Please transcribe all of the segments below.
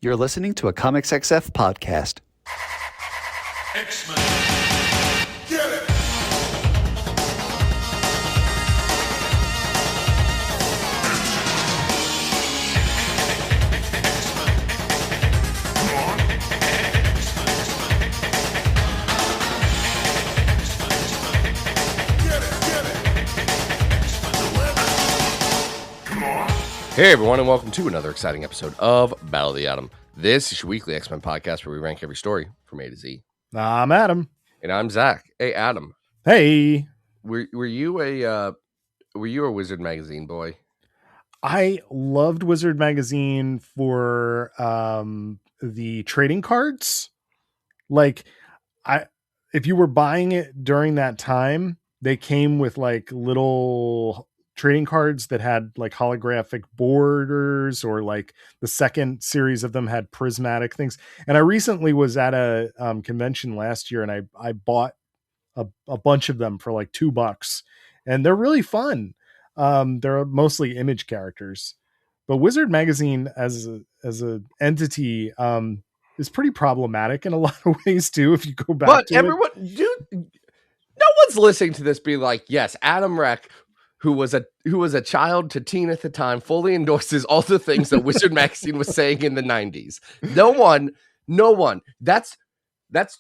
You're listening to a Comics XF podcast. X-Men. Get it! Hey everyone, and welcome to another exciting episode of Battle of the Atom. This is your weekly X-Men podcast where we rank every story from A to Z. I'm Adam. And I'm Zach. Hey Adam. Hey. Were you a Wizard magazine boy? I loved Wizard magazine for the trading cards. Like if you were buying it during that time, they came with like little trading cards that had like holographic borders, or like the second series of them had prismatic things. And I recently was at a convention last year, and I bought a bunch of them for like $2, and they're really fun. They're mostly image characters, but Wizard magazine as a entity is pretty problematic in a lot of ways too. If you go back, But to everyone, dude, no one's listening to this being like, yes, Adam Reck, who was a child to teen at the time, fully endorses all the things that Wizard magazine was saying in the 90s. No one. That's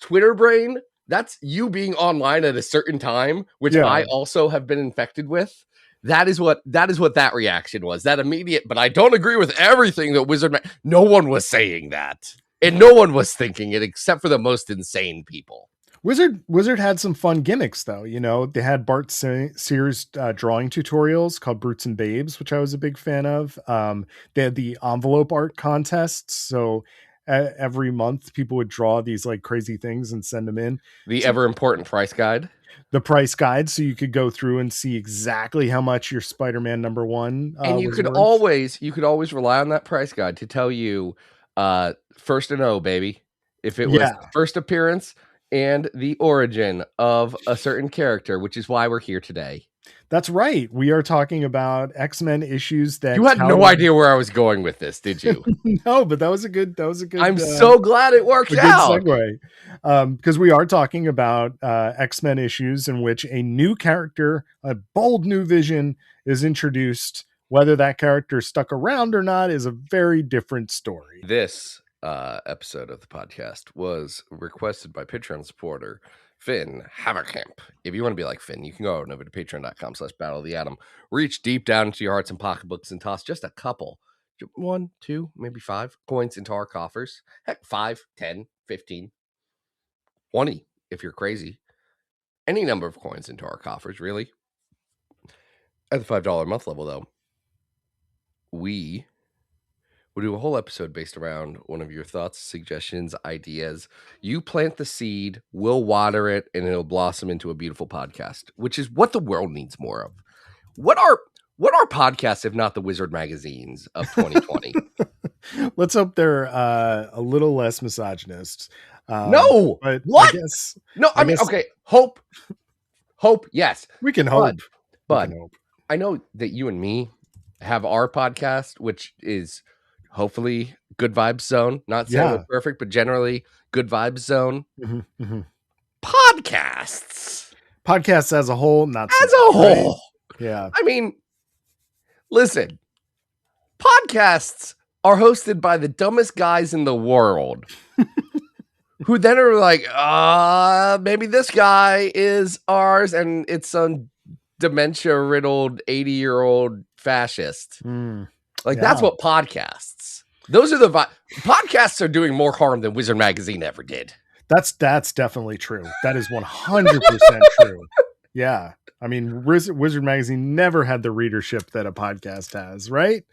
Twitter brain. That's you being online at a certain time, which I also have been infected with. That is what that reaction was. That immediate, but I don't agree with everything that no one was saying that. And no one was thinking it except for the most insane people. Wizard had some fun gimmicks though. You know, they had Bart Sears drawing tutorials called Brutes and Babes, which I was a big fan of. They had the envelope art contests. So every month people would draw these like crazy things and send them in. The ever important price guide. The price guide, so you could go through and see exactly how much your Spider-Man #1 and you could always rely on that price guide to tell you first and O, baby, if it was the first appearance and the origin of a certain character, which is why we're here today. That's right. We are talking about X-Men issues that you had no idea where I was going with this, did you? No, but that was a good. I'm so glad it worked out. Good segue, because we are talking about X-Men issues in which a new character, a bold new vision, is introduced. Whether that character stuck around or not is a very different story. This episode of the podcast was requested by Patreon supporter Finn Haverkamp. If you want to be like Finn, you can go over to patreon.com/Battle of the Atom. Reach deep down into your hearts and pocketbooks and toss just a couple, 1, 2, maybe 5 coins into our coffers. Heck, 5, 10, 15, 20 if you're crazy. Any number of coins into our coffers, really. At the $5 a month level, though, we'll do a whole episode based around one of your thoughts, suggestions, ideas. You plant the seed, we'll water it, and it'll blossom into a beautiful podcast, which is what the world needs more of. What are podcasts if not the Wizard magazines of 2020? Let's hope they're a little less misogynist. No, but what? I mean, okay. Hope. Yes, we can hope. But I know that you and me have our podcast, which is hopefully Good Vibes Zone. Not saying we're perfect, but generally Good Vibes Zone. Mm-hmm, mm-hmm. Podcasts as a whole, not as a whole. Right? Yeah. I mean, listen, podcasts are hosted by the dumbest guys in the world who then are like, maybe this guy is ours, and it's some dementia-riddled 80-year-old fascist. That's what podcasts. Those are the podcasts are doing more harm than Wizard magazine ever did. That's definitely true. That is 100% true. Yeah. I mean, Wizard magazine never had the readership that a podcast has, right?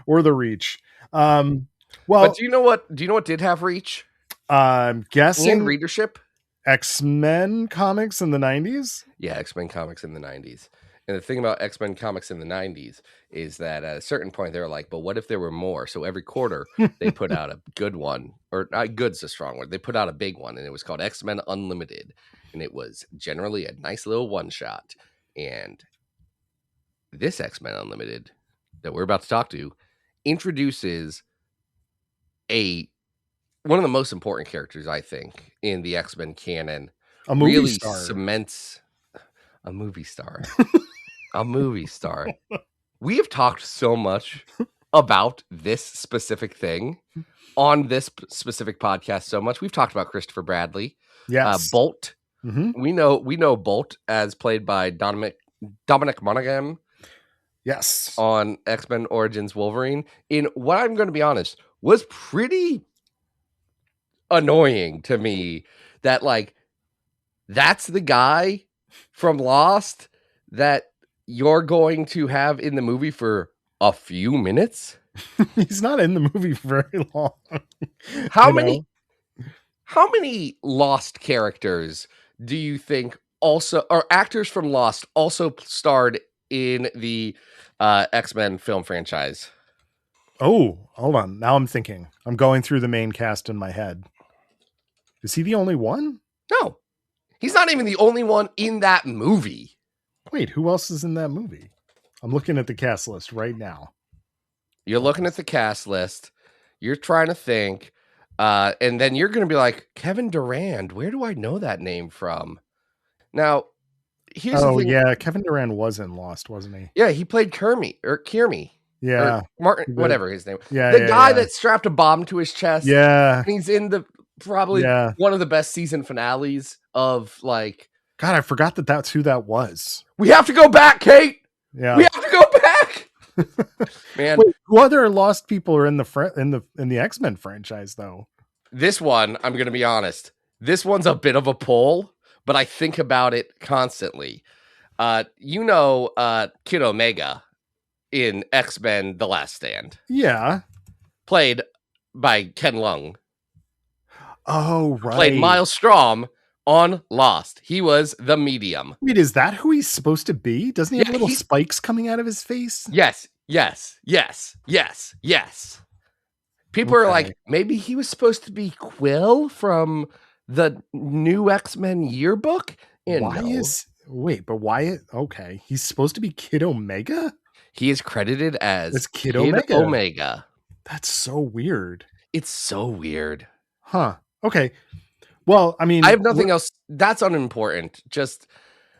Or the reach. Well, but do you know what did have reach? I'm guessing and readership. X-Men comics in the 90s. Yeah, X-Men comics in the 90s. And the thing about X-Men comics in the 90s is that at a certain point, they were like, but what if there were more? So every quarter, they put out a good one. Or not good's a strong word. They put out a big one, and it was called X-Men Unlimited. And it was generally a nice little one-shot. And this X-Men Unlimited that we're about to talk to introduces a one of the most important characters, I think, in the X-Men canon. A movie Really star. cements a movie star. A movie star. We have talked so much about this specific thing on this specific podcast so much. We've talked about Christopher Bradley. Yes. Bolt. Mhm. We know Bolt as played by Dominic Monaghan Yes. on X-Men Origins Wolverine. In what I'm going to be honest, was pretty annoying to me that like that's the guy from Lost that you're going to have in the movie for a few minutes. He's not in the movie for very long. How many Lost characters do you think also, or actors from Lost also starred in the X-Men film franchise? Oh, hold on. Now I'm thinking. I'm going through the main cast in my head. Is he the only one? No, he's not even the only one in that movie. Wait, who else is in that movie? I'm looking at the cast list right now. You're looking at the cast list. You're trying to think. And then you're going to be like, Kevin Durand, where do I know that name from? Now, here's the thing. Yeah, Kevin Durand was in Lost, wasn't he? Yeah, he played Kiermy. Yeah. Or Martin, whatever his name. Yeah. The guy that strapped a bomb to his chest. Yeah. And he's in the probably one of the best season finales of like. God, I forgot that's who that was. We have to go back, Kate. Yeah. We have to go back. Man. Wait, who other Lost people are in the X-Men franchise though? This one, I'm going to be honest. This one's a bit of a pull, but I think about it constantly. Kid Omega in X-Men The Last Stand. Yeah. Played by Ken Lung. Oh, right. Played Miles Strom on Lost. He was the medium. Wait, is that who he's supposed to be? Doesn't he have little he's... spikes coming out of his face? Yes. People are like, maybe he was supposed to be Quill from the new X-Men yearbook? And why? Okay, he's supposed to be Kid Omega? He is credited as Kid Omega. Omega. That's so weird. It's so weird. Huh. Okay. Well, I mean, I have nothing else. That's unimportant. Just,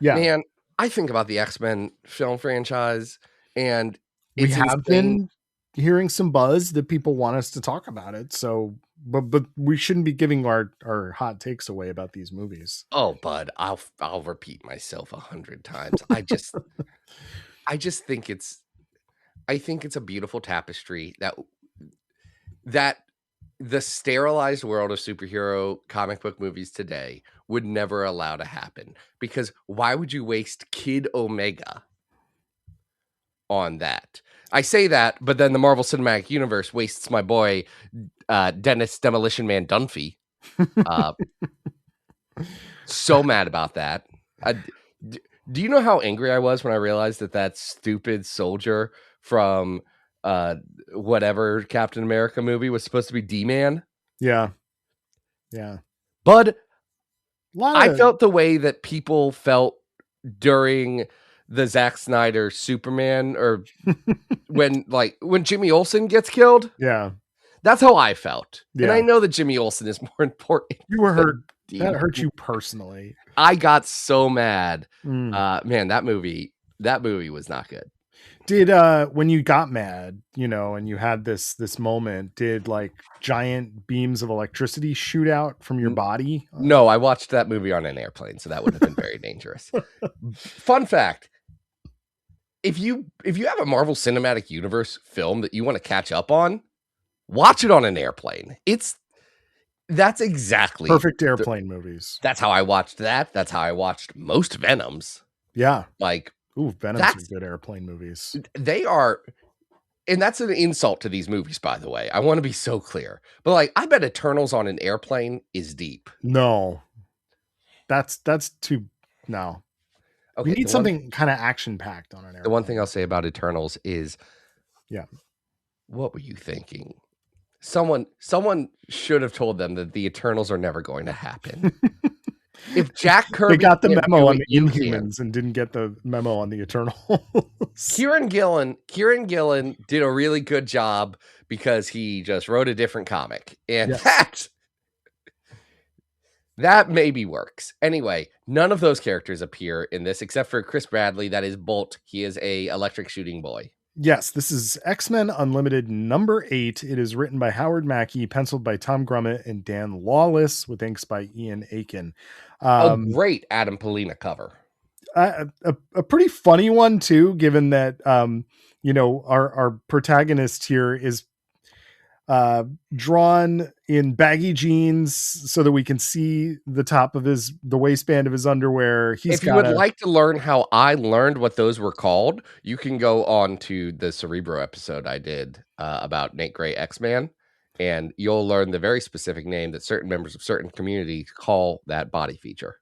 yeah, man, I think about the X-Men film franchise, and we have been hearing some buzz that people want us to talk about it. So, but we shouldn't be giving our hot takes away about these movies. Oh, bud, I'll repeat myself 100 times. I just think it's a beautiful tapestry that the sterilized world of superhero comic book movies today would never allow to happen. Because why would you waste Kid Omega on that? I say that, but then the Marvel Cinematic Universe wastes my boy Dennis Demolition Man Dunphy. So mad about that. Do you know how angry I was when I realized that stupid soldier from whatever Captain America movie was supposed to be D-Man? Yeah. But I felt the way that people felt during the Zack Snyder Superman, or when Jimmy Olsen gets killed. Yeah. That's how I felt. Yeah. And I know that Jimmy Olsen is more important. You were hurt. That hurt you personally. I got so mad. Man, that movie was not good. Did when you got mad, and you had this moment, did like giant beams of electricity shoot out from your body? No, I watched that movie on an airplane, so that would have been very dangerous. Fun fact. If you have a Marvel Cinematic Universe film that you want to catch up on, watch it on an airplane. That's exactly perfect airplane movies. That's how I watched that. That's how I watched most Venoms. Yeah. Venom's are good airplane movies. They are, and that's an insult to these movies, by the way. I want to be so clear. But I bet Eternals on an airplane is deep. No. That's too no. Okay, we need something kind of action-packed on an airplane. The one thing I'll say about Eternals is, yeah. What were you thinking? Someone should have told them that the Eternals are never going to happen. If Jack Kirby, they got the memo on the Inhumans and didn't get the memo on the Eternals. Kieran Gillen did a really good job because he just wrote a different comic, and That maybe works. Anyway, none of those characters appear in this except for Chris Bradley. That is Bolt. He is a electric shooting boy. Yes, this is X-Men Unlimited number 8. It is written by Howard Mackey, penciled by Tom Grummett and Dan Lawless, with inks by Ian Aiken. Great Adam Polina cover. A pretty funny one too, given that our protagonist here is drawn in baggy jeans so that we can see the top of the waistband of his underwear. If you would like to learn how I learned what those were called, you can go on to the Cerebro episode I did about Nate Gray X-Man, and you'll learn the very specific name that certain members of certain communities call that body feature.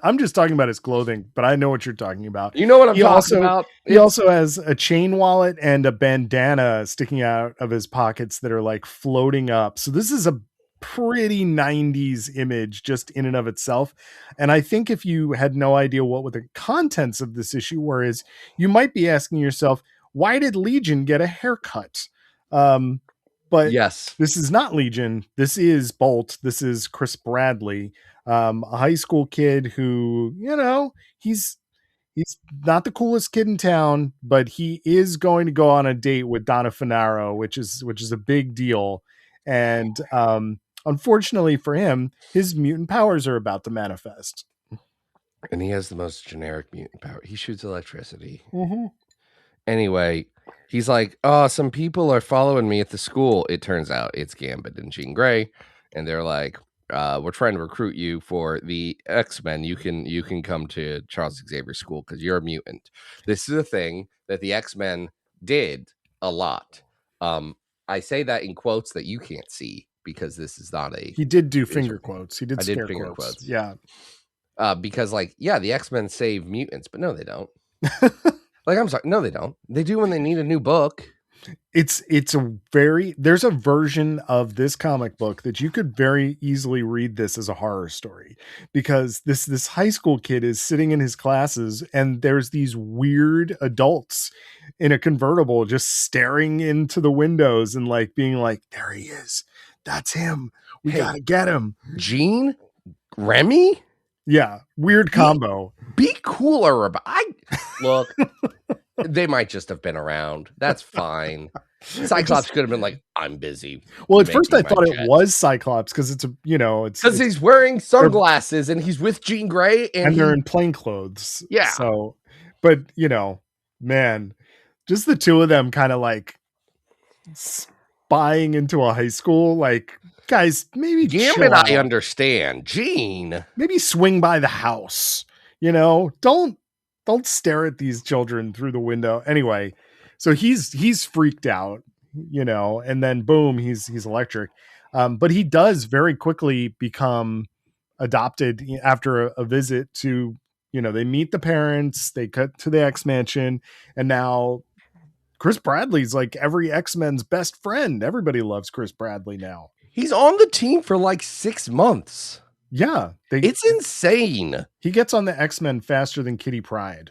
I'm just talking about his clothing, but I know what you're talking about. You know what I'm talking about? He also has a chain wallet and a bandana sticking out of his pockets that are like floating up. So this is a pretty 90s image just in and of itself. And I think if you had no idea what the contents of this issue were, is you might be asking yourself, why did Legion get a haircut? But yes, this is not Legion. This is Bolt. This is Chris Bradley. A high school kid who, he's not the coolest kid in town, but he is going to go on a date with Donna Finaro, which is a big deal. And unfortunately for him, his mutant powers are about to manifest. And he has the most generic mutant power. He shoots electricity. Mm-hmm. Anyway, he's like, oh, some people are following me at the school. It turns out it's Gambit and Jean Grey. And they're like, we're trying to recruit you for the X-Men. You can come to Charles Xavier School because you're a mutant. This is a thing that the X-Men did a lot. I say that in quotes that you can't see because this is not a. He did do finger quotes. He did. I scare did finger quotes. Yeah. Because the X-Men save mutants, but no, they don't. I'm sorry, no, they don't. They do when they need a new book. There's a version of this comic book that you could very easily read this as a horror story, because this high school kid is sitting in his classes and there's these weird adults in a convertible just staring into the windows and like being like, there he is. That's him. We gotta get him. Jean? Remy? Yeah. Weird combo. Be cooler about look. They might just have been around. That's fine. Cyclops could have been like, I'm busy. Well, at first I thought it was Cyclops because it's because he's wearing sunglasses and he's with Jean Grey and they're in plain clothes. Yeah. So, but man, just the two of them kind of like spying into a high school. Like, guys, maybe Gambit, I understand. Jean, maybe swing by the house. Don't stare at these children through the window. Anyway, so he's freaked out, and then boom, he's electric. But he does very quickly become adopted after a visit to, they meet the parents, they cut to the X Mansion, and now Chris Bradley's like every X-Men's best friend. Everybody loves Chris Bradley now. He's on the team for like 6 months. Yeah. It's insane. He gets on the X-Men faster than Kitty Pryde.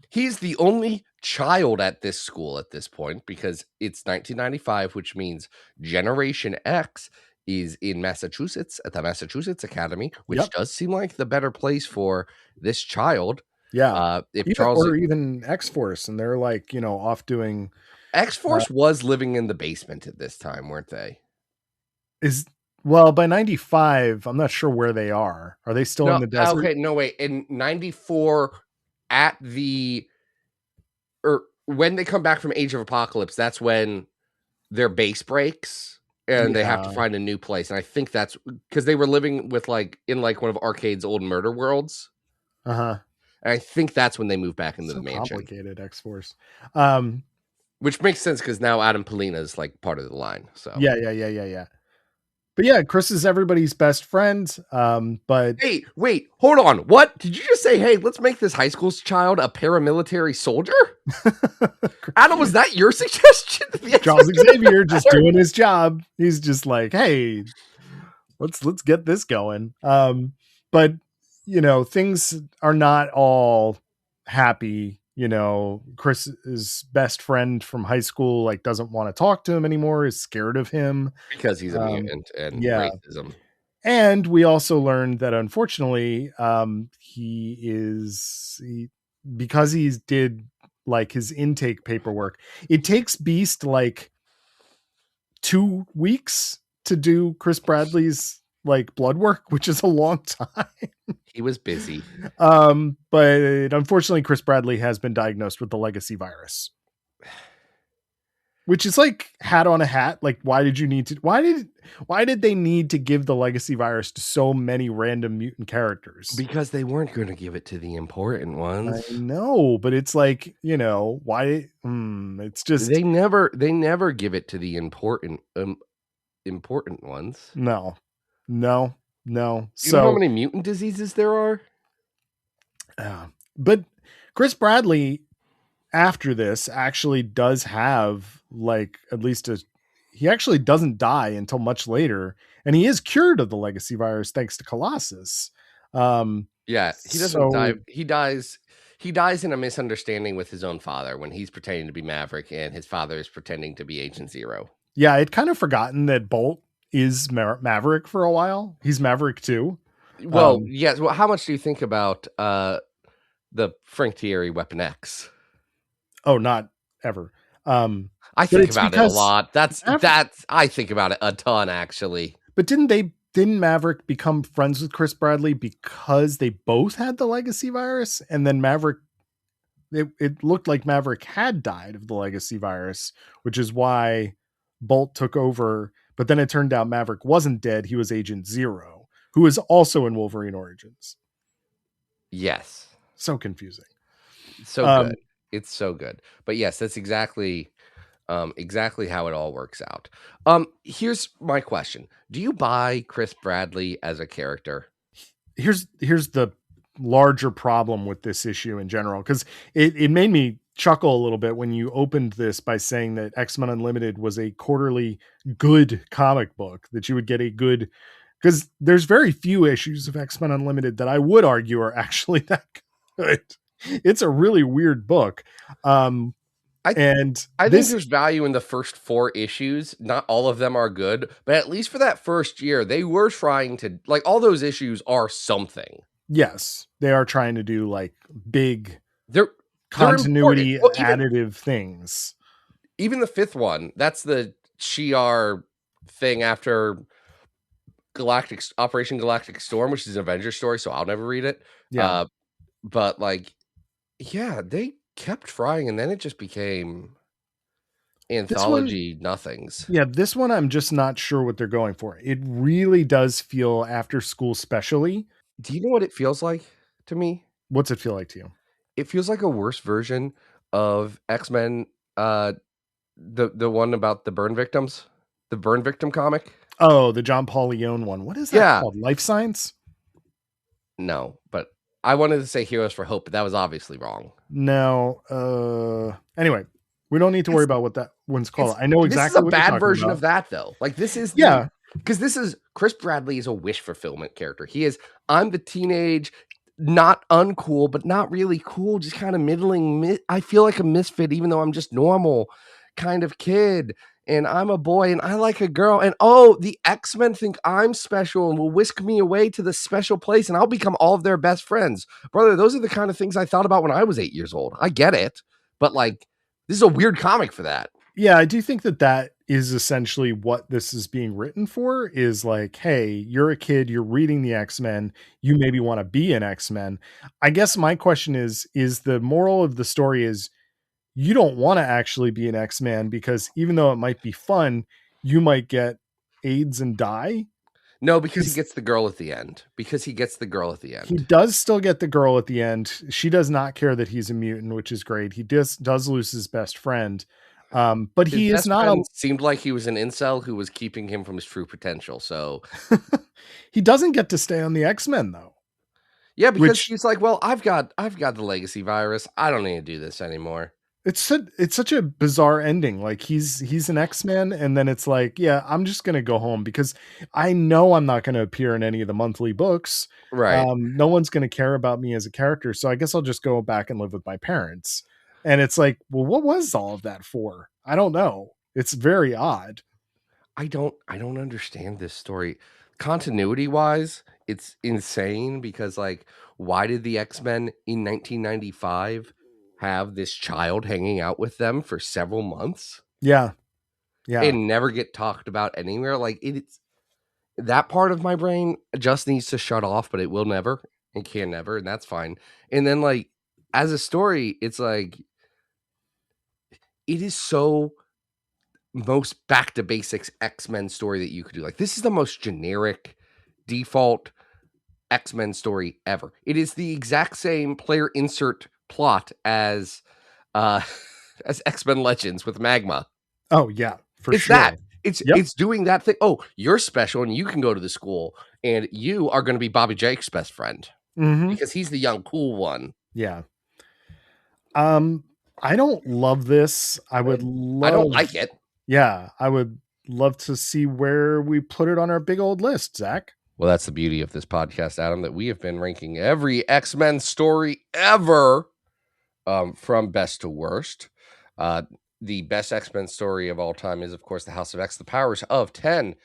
He's the only child at this school at this point because it's 1995, which means Generation X is in Massachusetts at the Massachusetts Academy, which does seem like the better place for this child. Yeah. Or even X-Force, and they're like, off doing. X-Force was living in the basement at this time, weren't they? Well, by 95, I'm not sure where they are. Are they still in the desert? Okay, no, wait. In 94, when they come back from Age of Apocalypse, that's when their base breaks and they have to find a new place. And I think that's because they were living with in one of Arcade's old murder worlds. Uh-huh. And I think that's when they moved back into the mansion. Complicated X-Force. Which makes sense because now Adam Polina is like part of the line. So yeah. But yeah, Chris is everybody's best friend. But hey, wait, hold on. What did you just say? Hey, let's make this high school child a paramilitary soldier. Adam, was that your suggestion? Charles Xavier just doing his job. He's just like, hey, let's get this going. But things are not all happy. Chris's best friend from high school doesn't want to talk to him anymore, is scared of him because he's a mutant and racism. And we also learned that unfortunately, because he did like his intake paperwork, it takes Beast like 2 weeks to do Chris Bradley's like blood work, which is a long time. He was busy. But unfortunately, Chris Bradley has been diagnosed with the legacy virus, which is like hat on a hat. Like, why did they need to give the legacy virus to so many random mutant characters? Because they weren't going to give it to the important ones. I know, but it's like, why? It's just They never give it to the important ones. no. Do you know how many mutant diseases there are? But Chris Bradley, after this, actually does have like at least he actually doesn't die until much later, and he is cured of the legacy virus thanks to Colossus. Yeah, he doesn't die. He dies in a misunderstanding with his own father when he's pretending to be Maverick and his father is pretending to be Agent Zero. Yeah, I'd kind of forgotten that Bolt is Maverick for a while. He's Maverick too. Well, yes. Well, how much do you think about the Frank Thierry Weapon X? Oh, not ever. I think about it a lot. That's I think about it a ton, actually. But didn't Maverick become friends with Chris Bradley because they both had the legacy virus? And then Maverick, it looked like Maverick had died of the legacy virus, which is why Bolt took over. But then it turned out Maverick wasn't dead. He was Agent Zero, who is also in Wolverine Origins. Yes. So confusing. So good. It's so good. But yes, that's exactly how it all works out. Here's my question. Do you buy Chris Bradley as a character? Here's the larger problem with this issue in general, because it made me chuckle a little bit when you opened this by saying that X-Men Unlimited was a quarterly good comic book, that you would get a good, because there's very few issues of X-Men Unlimited that I would argue are actually that good. It's a really weird book. I think there's value in the first 4 issues. Not all of them are good, but at least for that first year, they were trying to, like, all those issues are something. Yes, they are trying to do like big continuity additive things. Even the 5th one, that's the Shi'ar thing after Operation Galactic Storm, which is an Avengers story, so I'll never read it. Yeah. But like, yeah, they kept trying, and then it just became anthology nothings. Yeah, this one I'm just not sure what they're going for. It really does feel after school specially. Do you know what it feels like to me? What's it feel like to you? It feels like a worse version of X-Men, the one about the burn victims, the burn victim comic. Oh, the John Paul Leon one. What is that called? Life Science? No, but I wanted to say Heroes for Hope, but that was obviously wrong. No. Anyway, we don't need to worry about what that one's called. I know exactly what this is a bad version about. Of that, though. Like, this is because this is Chris Bradley is a wish fulfillment character. He is, I'm the teenage, not uncool, but not really cool, just kind of middling. I feel like a misfit, even though I'm just normal kind of kid. And I'm a boy and I like a girl. And the X-Men think I'm special and will whisk me away to the special place and I'll become all of their best friends. Brother, those are the kind of things I thought about when I was 8 years old. I get it. But like, this is a weird comic for that. Yeah, I do think that is essentially what this is being written for, is like, hey, you're a kid, you're reading the X-Men, you maybe want to be an X-Men. I guess my question is the moral of the story is you don't want to actually be an X-Man, because even though it might be fun, you might get AIDS and die. No, because he gets the girl at the end. He does still get the girl at the end. She does not care that he's a mutant, which is great. He does lose his best friend. But he is not seemed like he was an incel who was keeping him from his true potential. So he doesn't get to stay on the X-Men though. Yeah, because he's like, well, I've got the legacy virus. I don't need to do this anymore. It's such a bizarre ending. Like he's an X-Men, and then it's like, yeah, I'm just gonna go home because I know I'm not gonna appear in any of the monthly books. Right. No one's gonna care about me as a character, so I guess I'll just go back and live with my parents. And it's like, well, what was all of that for? I don't know. It's very odd. I don't understand this story. Continuity wise, it's insane because like why did the X-Men in 1995 have this child hanging out with them for several months Yeah. Yeah. and never get talked about anywhere? Like it's that part of my brain just needs to shut off, but it will never and can never, and that's fine. And then like as a story, it's like it is so most back to basics X-Men story that you could do. Like this is the most generic default X-Men story ever. It is the exact same player insert plot as as X-Men Legends with Magma. Oh yeah, for It's sure. that. Yep. It's doing that thing. Oh, you're special and you can go to the school and you are going to be Bobby Jake's best friend Mhm. because he's the young cool one. Yeah. I don't love this. I would love I don't like it. Yeah, I would love to see where we put it on our big old list, Zach. Well, that's the beauty of this podcast, Adam, that we have been ranking every X-Men story ever from best to worst. The best X-Men story of all time is, of course, the House of X, The Powers of 10.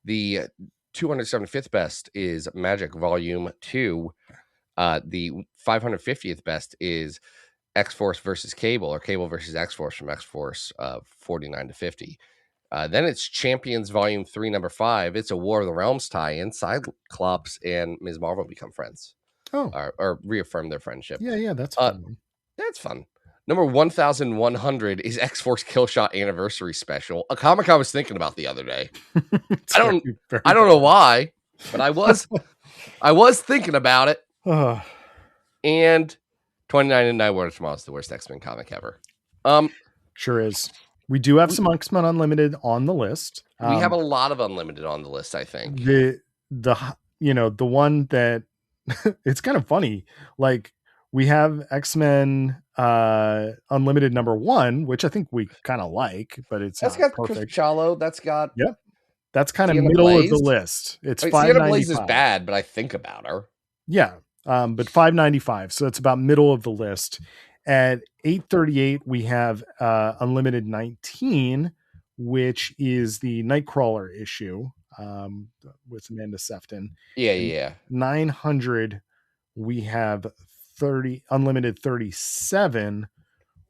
The 275th best is Magic Volume 2. The 550th best is X-Force versus Cable, or Cable versus X-Force from X-Force 49 to 50. Then it's Champions Volume 3, Number 5. It's a War of the Realms tie-in. Cyclops and Ms. Marvel become friends. Oh. Or reaffirm their friendship. Yeah, that's fun. That's fun. Number 1100 is X-Force Killshot Anniversary Special, a comic I was thinking about the other day. I don't know why, but I was thinking about it. And 29 and 9 Wonder Tomorrow is the worst X-Men comic ever. Sure is. We do have some X-Men Unlimited on the list. We have a lot of Unlimited on the list, I think. The one that it's kind of funny. Like we have X-Men Unlimited number 1, which I think we kind of like, but that's not perfect. Chris Chalo. That's got That's kind of middle of the list. It's Sienna Blaze is bad, but I think about her. Yeah. But 595. So it's about middle of the list. At 838, we have Unlimited 19, which is the Nightcrawler issue with Amanda Sefton. Yeah. 900, we have Unlimited 37,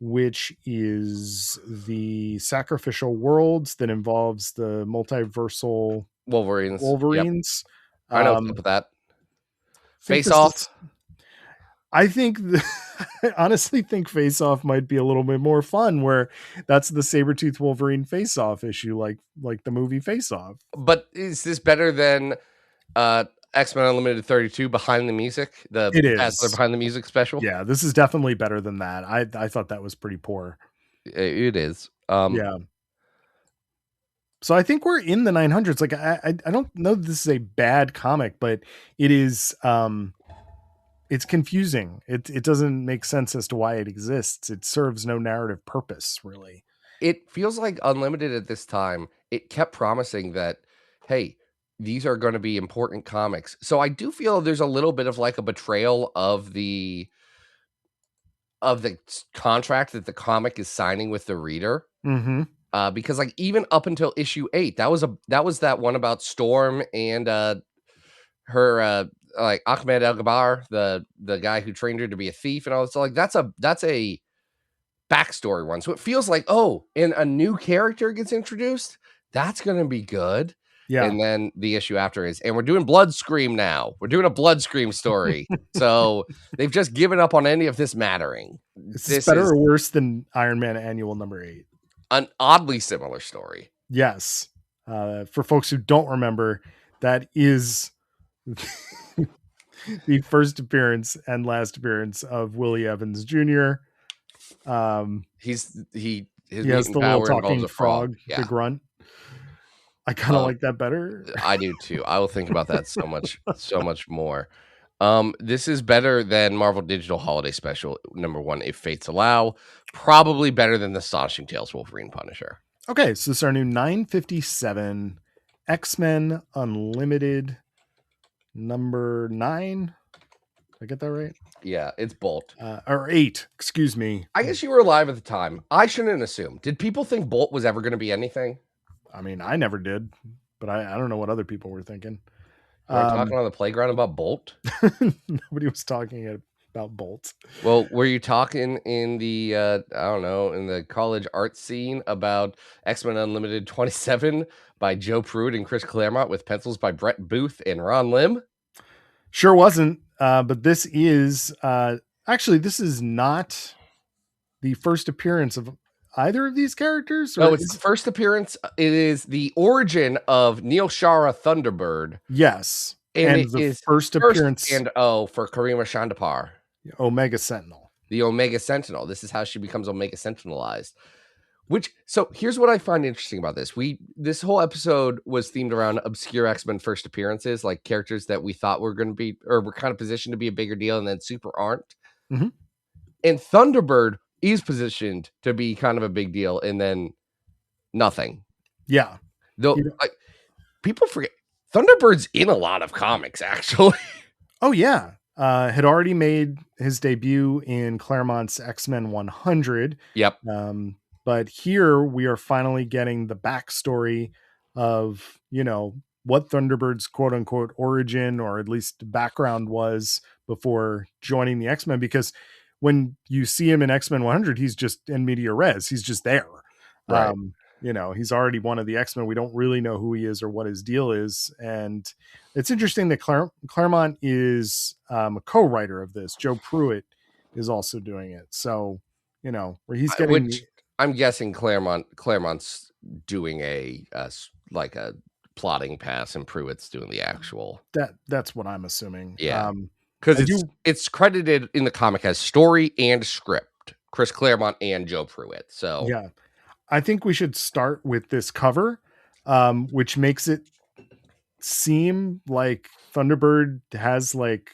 which is the Sacrificial Worlds that involves the multiversal Wolverines. Yep. I know what's up with that. Face Off. I think I honestly think Face Off might be a little bit more fun, where that's the Sabretooth Wolverine Face Off issue, like the movie Face Off. But is this better than X-Men Unlimited 32 Behind the Music? It is Dazzler Behind the Music special. Yeah, this is definitely better than that. I thought that was pretty poor. It is. Yeah. So I think we're in the 900s. Like I don't know that this is a bad comic, but it is it's confusing. It doesn't make sense as to why it exists. It serves no narrative purpose, really. It feels like Unlimited at this time, it kept promising that, hey, these are going to be important comics. So I do feel there's a little bit of like a betrayal of the contract that the comic is signing with the reader. Mm-hmm. Because like even up until issue 8, that was that one about Storm and her like Ahmed El-Gabar, the guy who trained her to be a thief and all this. So like that's a backstory one. So it feels like, oh, and a new character gets introduced. That's gonna be good. Yeah. And then the issue after is, and we're doing Blood Scream now. We're doing a Blood Scream story. So they've just given up on any of this mattering. This better or worse than Iron Man Annual number 8? An oddly similar story. Yes. For folks who don't remember, that is the first appearance and last appearance of Willie Evans Jr. He has the little talking frog, yeah. The grunt. I kind of like that better. I do too. I will think about that so much more. This is better than Marvel Digital Holiday Special number 1, If Fates Allow. Probably better than the Astonishing Tales Wolverine Punisher. Okay, so this is our new 957 X-Men Unlimited number 9. Did I get that right? Yeah, it's Bolt. Or 8, excuse me. I guess you were alive at the time. I shouldn't assume. Did people think Bolt was ever going to be anything? I mean, I never did, but I don't know what other people were thinking. We're talking on the playground about Bolt. Nobody was talking about Bolt. Well, were you talking in the I don't know, in the college art scene about X-Men Unlimited 27 by Joe Pruitt and Chris Claremont with pencils by Brett Booth and Ron Lim? Sure wasn't, but this is actually, this is not the first appearance of either of these characters. No, it's the first appearance. It is the origin of Neil Shara Thunderbird. Yes, And it is first appearance and for Karima Shandapar, Omega Sentinel. the Omega Sentinel. This is how she becomes Omega Sentinelized. So here's what I find interesting about this. This whole episode was themed around obscure X-Men first appearances, like characters that we thought were going to be, or were kind of positioned to be a bigger deal and then super aren't. Mhm. And Thunderbird is positioned to be kind of a big deal and then nothing. Yeah. Though people forget Thunderbird's in a lot of comics, actually. Oh yeah. Had already made his debut in Claremont's X-Men 100. Yep. But here we are finally getting the backstory of, what Thunderbird's quote unquote origin, or at least background, was before joining the X-Men. Because when you see him in X-Men 100, he's just in media res. He's just there. Right. He's already one of the X-Men. We don't really know who he is or what his deal is. And it's interesting that Claremont is a co-writer of this. Joe Pruitt is also doing it. So, where he's getting... I'm guessing Claremont's doing a plotting pass and Pruitt's doing the actual. That's what I'm assuming. Yeah. Because it's credited in the comic as story and script. Chris Claremont and Joe Pruitt. So yeah. I think we should start with this cover, which makes it seem like Thunderbird has like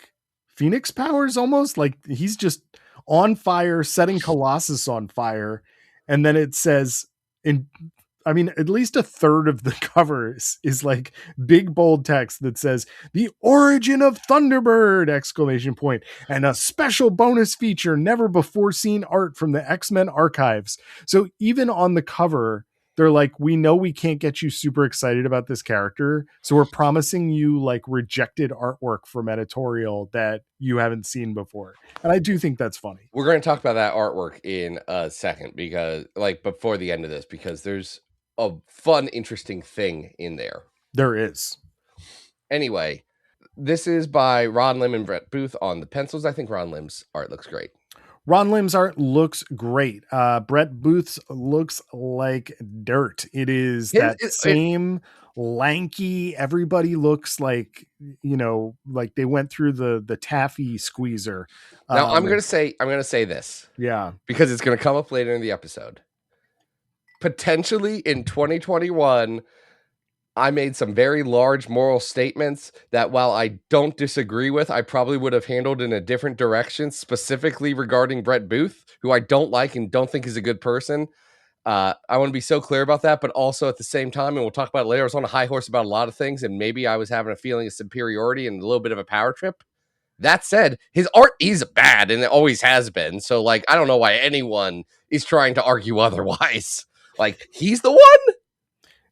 Phoenix powers, almost like he's just on fire, setting Colossus on fire. And then it says at least a third of the cover is like big bold text that says the origin of Thunderbird ! And a special bonus feature, never before seen art from the X-Men archives. So even on the cover, they're like, we know we can't get you super excited about this character, so we're promising you like rejected artwork from editorial that you haven't seen before. And I do think that's funny. We're going to talk about that artwork in a second, because before the end of this, because there's a fun, interesting thing in there. There is. Anyway, this is by Ron Lim and Brett Booth on the pencils. I think Ron Lim's art looks great. Ron Lim's art looks great. Brett Booth's looks like dirt. It is same lanky. Everybody looks like, like they went through the taffy squeezer. Now I'm going to say this. Yeah. Because it's going to come up later in the episode. Potentially in 2021, I made some very large moral statements that, while I don't disagree with, I probably would have handled in a different direction, specifically regarding Brett Booth, who I don't like and don't think is a good person. I want to be so clear about that, but also at the same time, and we'll talk about it later, I was on a high horse about a lot of things, and maybe I was having a feeling of superiority and a little bit of a power trip. That said, his art is bad, and it always has been. So, I don't know why anyone is trying to argue otherwise. He's the one?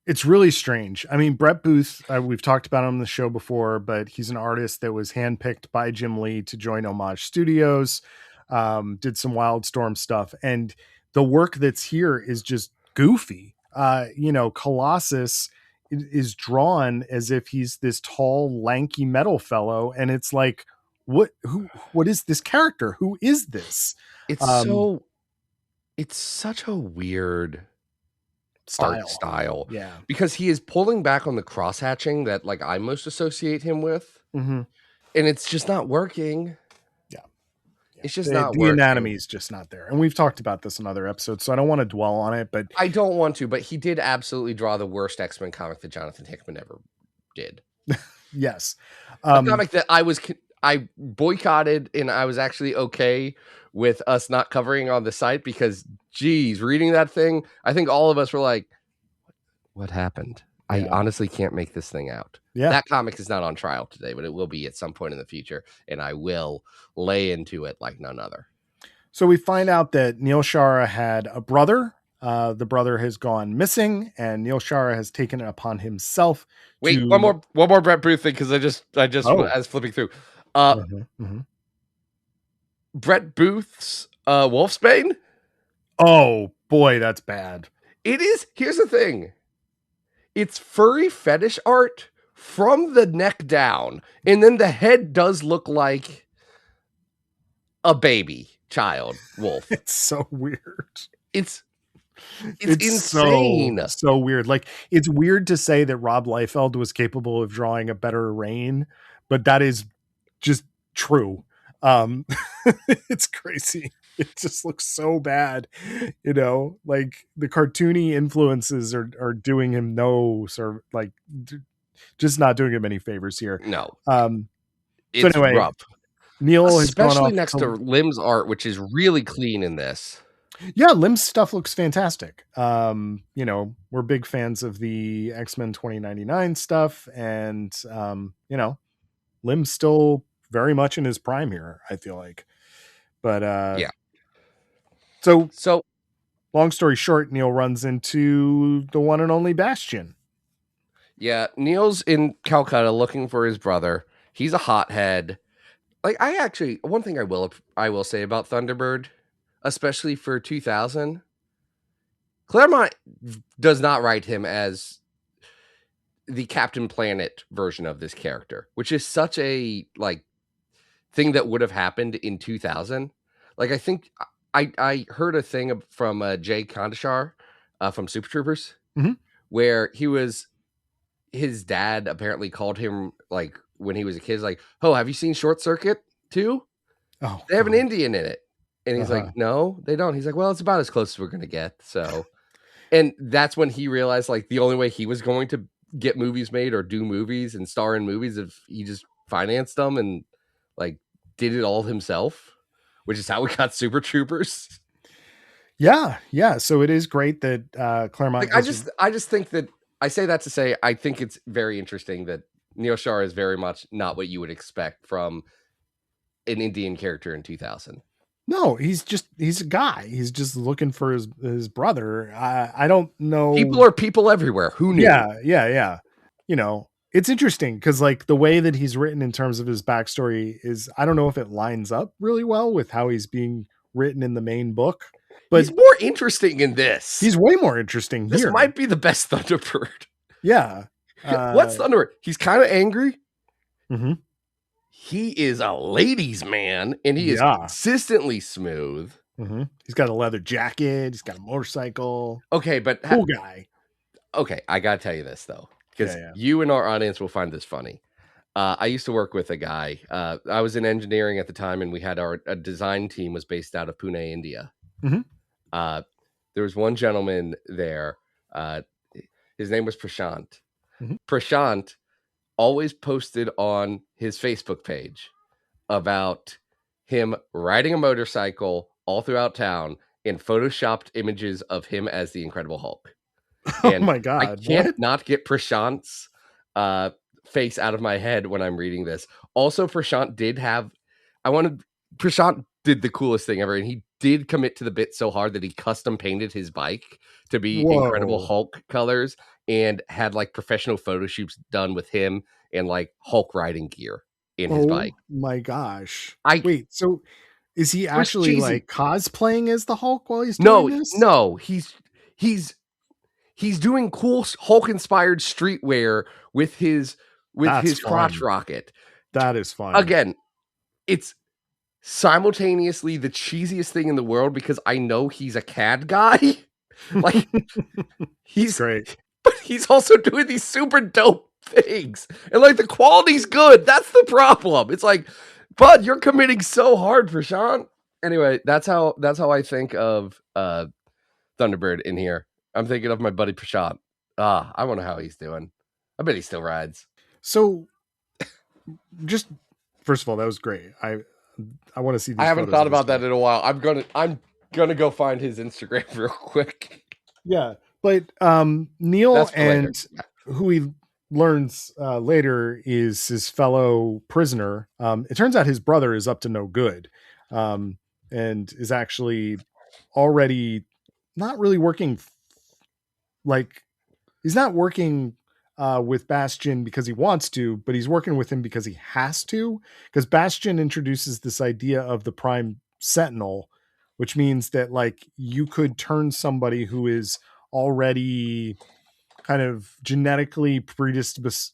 It's really strange. I mean, Brett Booth, we've talked about him on the show before, but he's an artist that was handpicked by Jim Lee to join Homage Studios, did some Wildstorm stuff. And the work that's here is just goofy. Colossus is drawn as if he's this tall, lanky metal fellow. And it's like, what is this character? Who is this? It's such a weird style. Yeah. Because he is pulling back on the cross-hatching that I most associate him with. Mm-hmm. And it's just not working. Yeah. It's just not working. The anatomy is just not there. And we've talked about this in other episodes, so I don't want to dwell on it, but I don't want to, but he did absolutely draw the worst X-Men comic that Jonathan Hickman ever did. Yes. A comic that I boycotted, and I was actually okay with us not covering on the site because, geez, reading that thing, I think all of us were like, what happened? Yeah. I honestly can't make this thing out. Yeah. That comic is not on trial today, but it will be at some point in the future, and I will lay into it like none other. So we find out that Neil Shara had a brother the brother has gone missing, and Neil Shara has taken it upon himself. Wait, to... one more Brett Booth thing, because I just Oh. as flipping through. Mhm. Brett Booth's Wolfsbane. Oh boy, that's bad. It is. Here's the thing. It's furry fetish art from the neck down, and then the head does look like a baby child wolf. It's so weird. It's insane. So weird. Like, it's weird to say that Rob Liefeld was capable of drawing a better Rain, but that is just true. It's crazy. It just looks so bad, like the cartoony influences are doing him no sort of like just not doing him any favors here. No. It's anyway, rough. Neil especially next to Lim's art, which is really clean in this. Yeah, Lim's stuff looks fantastic. We're big fans of the X-Men 2099 stuff, and Lim's still very much in his prime here, I feel like. But yeah. So long story short, Neil runs into the one and only Bastion. Yeah, Neil's in Calcutta looking for his brother. He's a hothead. Like, one thing I will say about Thunderbird, especially for 2000, Claremont does not write him as the Captain Planet version of this character, which is such a thing that would have happened in 2000. Like, I think I heard a thing from Jay Kandashar from Super Troopers, where his dad apparently called him when he was a kid, oh, have you seen Short Circuit 2? Oh, they have an Indian in it. And he's like, no, they don't. He's like, well, it's about as close as we're going to get. So, and that's when he realized the only way he was going to get movies made or do movies and star in movies if he just financed them and did it all himself, which is how we got Super Troopers. Yeah. So it is great that Claremont. I just think that I say that to say I think it's very interesting that Neil Shah is very much not what you would expect from an Indian character in 2000. No, he's a guy. He's just looking for his brother. I don't know. People are people everywhere. Who knew? Yeah. It's interesting because the way that he's written in terms of his backstory is, I don't know if it lines up really well with how he's being written in the main book. But he's more interesting in this. He's way more interesting here. This might be the best Thunderbird. Yeah. What's Thunderbird? He's kind of angry. Mm-hmm. He is a ladies' man, and he is consistently smooth. Mm-hmm. He's got a leather jacket. He's got a motorcycle. Okay, but cool guy. Okay, I gotta tell you this though, because you and our audience will find this funny. I used to work with a guy. I was in engineering at the time, and we had our design team was based out of Pune, India. Mm-hmm. There was one gentleman there. His name was Prashant. Mm-hmm. Prashant always posted on his Facebook page about him riding a motorcycle all throughout town and photoshopped images of him as the Incredible Hulk. And oh my God. I can't not get Prashant's face out of my head when I'm reading this. Also, Prashant did the coolest thing ever, and he did commit to the bit so hard that he custom painted his bike to be Incredible Hulk colors and had professional photo shoots done with him and Hulk riding gear in his bike. My gosh. Wait, so is he actually cosplaying as the Hulk while he's doing this? No, he's doing cool Hulk inspired streetwear with his crotch rocket. That is fun. Again, it's simultaneously the cheesiest thing in the world because I know he's a CAD guy. He's great. But he's also doing these super dope things. And the quality's good. That's the problem. It's bud, you're committing so hard, Prashant. Anyway, that's how I think of Thunderbird in here. I'm thinking of my buddy Prashant. I wonder how he's doing. I bet he still rides. So just first of all, that was great. I want to see these. I haven't thought about that in a while. I'm gonna go find his Instagram real quick. Yeah. But Neil and who he learns later is his fellow prisoner. It turns out his brother is up to no good, and is actually already not really working like he's not working with Bastion because he wants to, but he's working with him because he has to. Because Bastion introduces this idea of the Prime Sentinel, which means that like you could turn somebody who is already kind of genetically predisposed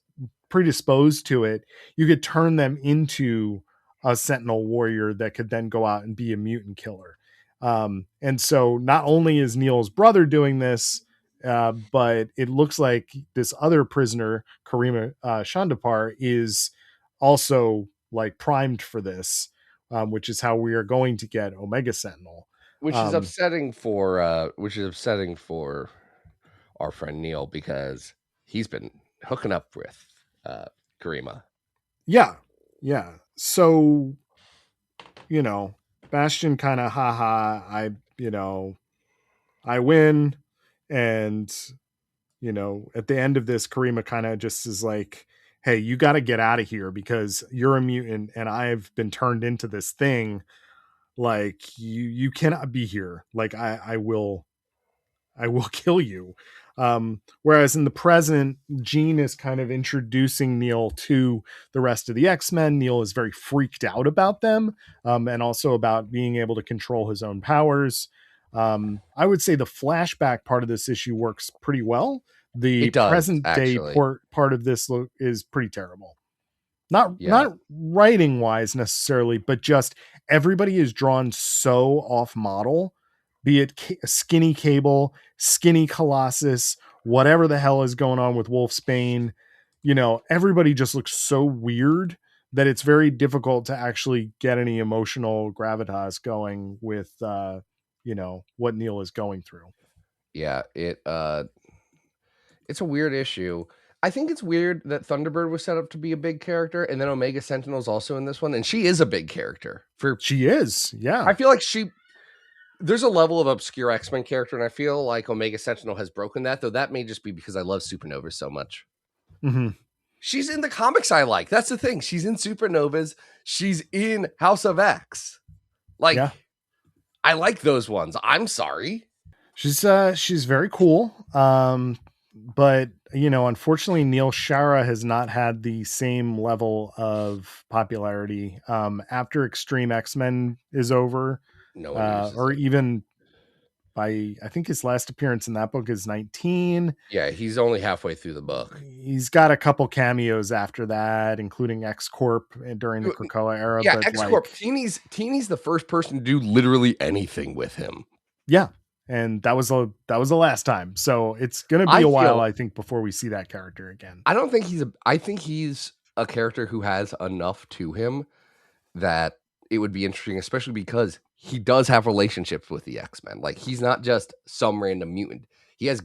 to it, you could turn them into a Sentinel warrior that could then go out and be a mutant killer. And so not only is Neil's brother doing this, but it looks like this other prisoner, Karima Shandapar, is also like primed for this, which is how we are going to get Omega Sentinel. Which is upsetting for our friend Neil because he's been hooking up with Karima. Yeah. So, Bastion kind of I win, and at the end of this, Karima kind of just is like, hey, you got to get out of here because you're a mutant and I've been turned into this thing. Like you cannot be here. Like I will kill you. Whereas in the present, Jean is kind of introducing Neil to the rest of the X-Men. Neil is very freaked out about them, and also about being able to control his own powers. I would say the flashback part of this issue works pretty well. The It does, present day actually. part of this is pretty terrible. Not writing wise necessarily, but just everybody is drawn so off model, be it skinny Cable, skinny Colossus, whatever the hell is going on with Wolfsbane. Everybody just looks so weird that it's very difficult to actually get any emotional gravitas going with what Neil is going through. Yeah, it's a weird issue. I think it's weird that Thunderbird was set up to be a big character, and then Omega Sentinel's also in this one, and she is a big character. She is, yeah. I feel like there's a level of obscure X-Men character, and I feel like Omega Sentinel has broken that, though that may just be because I love Supernovas so much. Mm-hmm. She's in the comics I like. That's the thing. She's in Supernovas. She's in House of X. Like, yeah. I like those ones. I'm sorry. She's very cool. But unfortunately, Neil Shara has not had the same level of popularity after Extreme X-Men is over. No one or even by, I think his last appearance in that book is 19. Yeah, he's only halfway through the book. He's got a couple cameos after that, including X-Corp during the Krakoa era. Yeah, X-Corp. Teeny's the first person to do literally anything with him. Yeah. And that was the last time. So it's going to be a while, I think, before we see that character again. I don't think I think he's a character who has enough to him that it would be interesting, especially because he does have relationships with the X-Men. Like, he's not just some random mutant. He has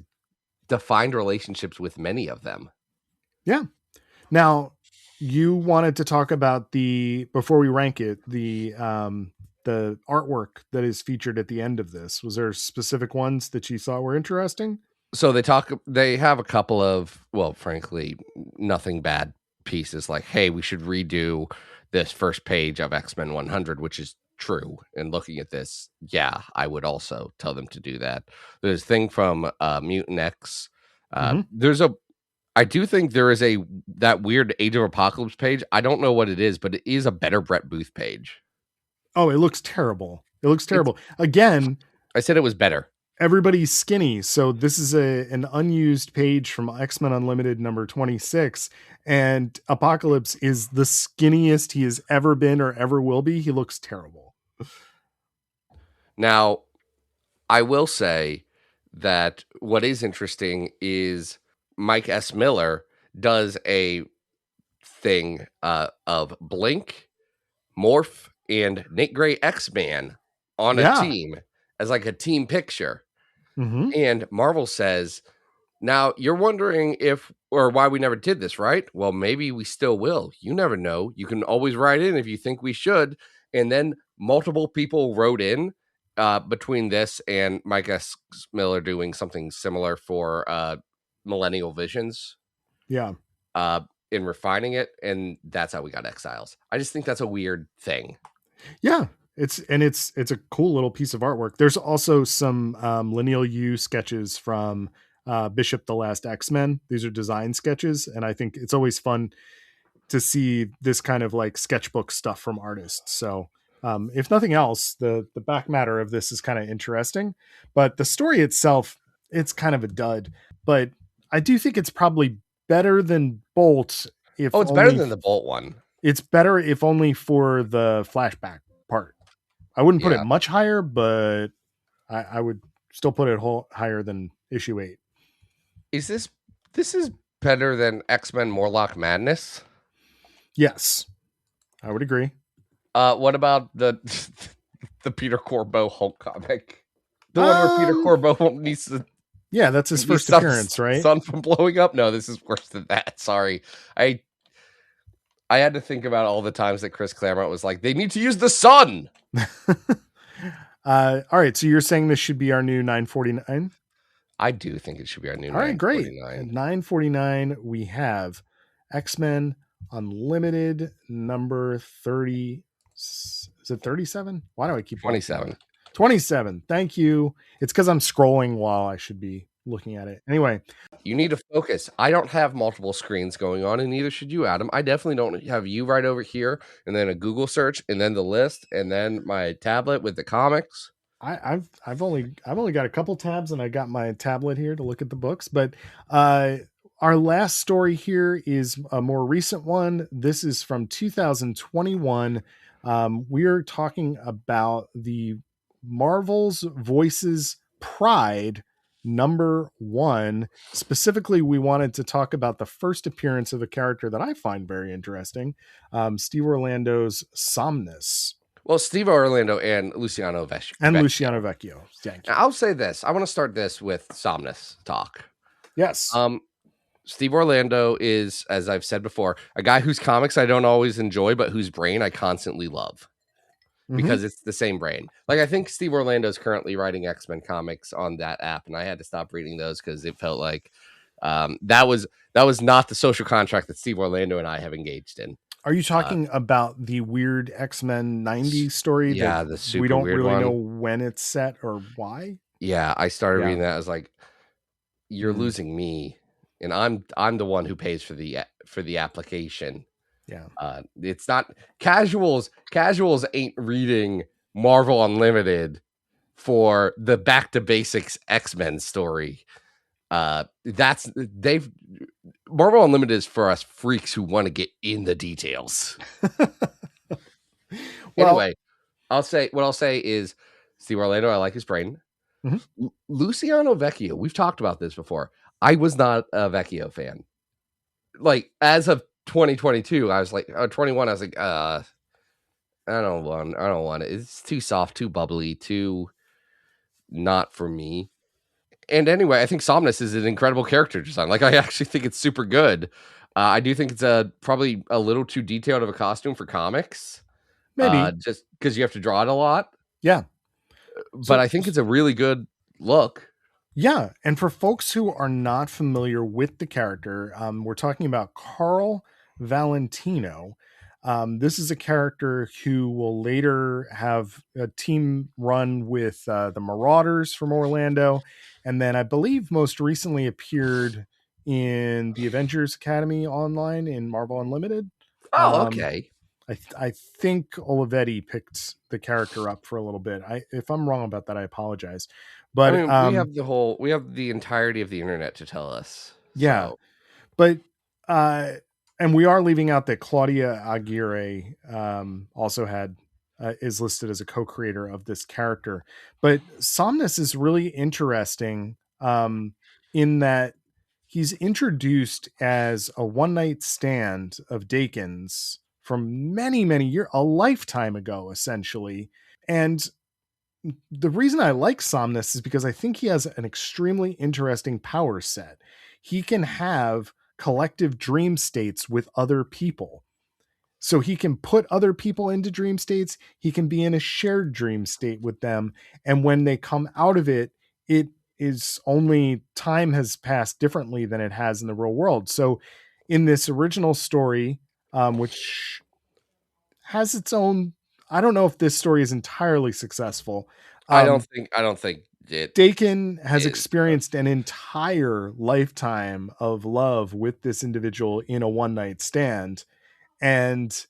defined relationships with many of them. Yeah. Now, you wanted to talk about before we rank it, the artwork that is featured at the end of this. Was there specific ones that you thought were interesting? So they have a couple of, well, frankly, nothing bad pieces like, hey, we should redo this first page of X-Men 100, which is true. And looking at this, yeah, I would also tell them to do that. There's a thing from Mutant X. I do think there is that weird Age of Apocalypse page. I don't know what it is, but it is a better Brett Booth page. Oh, it looks terrible. Again, I said it was better. Everybody's skinny. So this is an unused page from X-Men Unlimited number 26. And Apocalypse is the skinniest he has ever been or ever will be. He looks terrible. Now, I will say that what is interesting is Mike S. Miller does a thing of Blink, Morph, and Nick Gray X-Man on a team as like a team picture. Mm-hmm. And Marvel says, now you're wondering why we never did this, right? Well, maybe we still will. You never know. You can always write in if you think we should. And then multiple people wrote in between this and Mike S. Miller doing something similar for Millennial Visions. Yeah. In refining it. And that's how we got Exiles. I just think that's a weird thing. Yeah. it's a cool little piece of artwork. There's also some Lineal U sketches from Bishop the Last X-Men. These are design sketches, and I think it's always fun to see this kind of like sketchbook stuff from artists. So if nothing else, the back matter of this is kind of interesting, but the story itself, it's kind of a dud. But I do think it's probably better than Bolt. If Oh, it's better than the Bolt one. It's better if only for the flashback part. I wouldn't put it Yeah. much higher, but I would still put it higher than issue 8. Is this is better than X-Men Morlock Madness? Yes, I would agree. What about the Peter Corbeau Hulk comic? The one where Peter Corbeau needs to Yeah, that's his first appearance, right? Sun from blowing up? No, this is worse than that. Sorry. I had to think about all the times that Chris Claremont was like, they need to use the sun. All right, so you're saying this should be our new 949? I do think it should be our new. All right, great. 949. At 949, we have X-Men Unlimited number 30. Is it 37? Why do I keep 27? 27. Thank you. It's because I'm scrolling while I should be looking at it. Anyway, You need to focus. I don't have multiple screens going on, and neither should you, Adam. I definitely don't have you right over here, and then a Google search, and then the list, and then my tablet with the comics. I've only got a couple tabs, and I got my tablet here to look at the books. But our last story here is a more recent one. This is from 2021. We're talking about the Marvel's Voices Pride number 1. Specifically, we wanted to talk about the first appearance of a character that I find very interesting, Steve Orlando's Somnus. Well, Steve Orlando and Luciano Vecchio. Luciano Vecchio. Thank you. Now, I'll say this. I want to start this with Somnus talk. Yes. Steve Orlando is, as I've said before, a guy whose comics I don't always enjoy, but whose brain I constantly love because it's the same brain. Like, I think Steve Orlando is currently writing X-Men comics on that app, and I had to stop reading those because it felt like that was not the social contract that Steve Orlando and I have engaged in. Are you talking about the weird X-Men 90s story? Yeah, that the super we don't weird really one. know when it's set or why. Yeah, I started Yeah. reading that. I was like, "You're losing me, and I'm the one who pays for the application." Yeah. It's not casuals. Casuals ain't reading Marvel Unlimited for the back to basics X-Men story. Marvel Unlimited is for us freaks who want to get in the details. Anyway, I'll say is Steve Orlando, I like his brain. Luciano Vecchio, we've talked about this before. I was not a Vecchio fan. Like, as of 2022, I was like, 21, I was like, I don't want it. It's too soft, too bubbly, too not for me. And anyway, I think Somnus is an incredible character design. Like, I actually think it's super good. I do think it's probably a little too detailed of a costume for comics. Maybe. Just because you have to draw it a lot. Yeah. But I think it's a really good look. Yeah. And for folks who are not familiar with the character, we're talking about Carl Valentino. This is a character who will later have a team run with the Marauders from Orlando. And then I believe most recently appeared in the Avengers Academy online in Marvel Unlimited. Oh, okay. I think Olivetti picked the character up for a little bit. If I'm wrong about that, I apologize. But I mean, we have the entirety of the internet to tell us. Yeah. So. But and we are leaving out that Claudia Aguirre also is listed as a co-creator of this character. But Somnus is really interesting in that he's introduced as a one-night stand of Dakin's from many, many years, a lifetime ago, essentially. And the reason I like Somnus is because I think he has an extremely interesting power set. He can have collective dream states with other people. So he can put other people into dream states. He can be in a shared dream state with them. And when they come out of it, it is only time has passed differently than it has in the real world. So in this original story, which has its own I don't know if this story is entirely successful. I don't think it Dakin has is. experienced an entire lifetime of love with this individual in a one night stand. And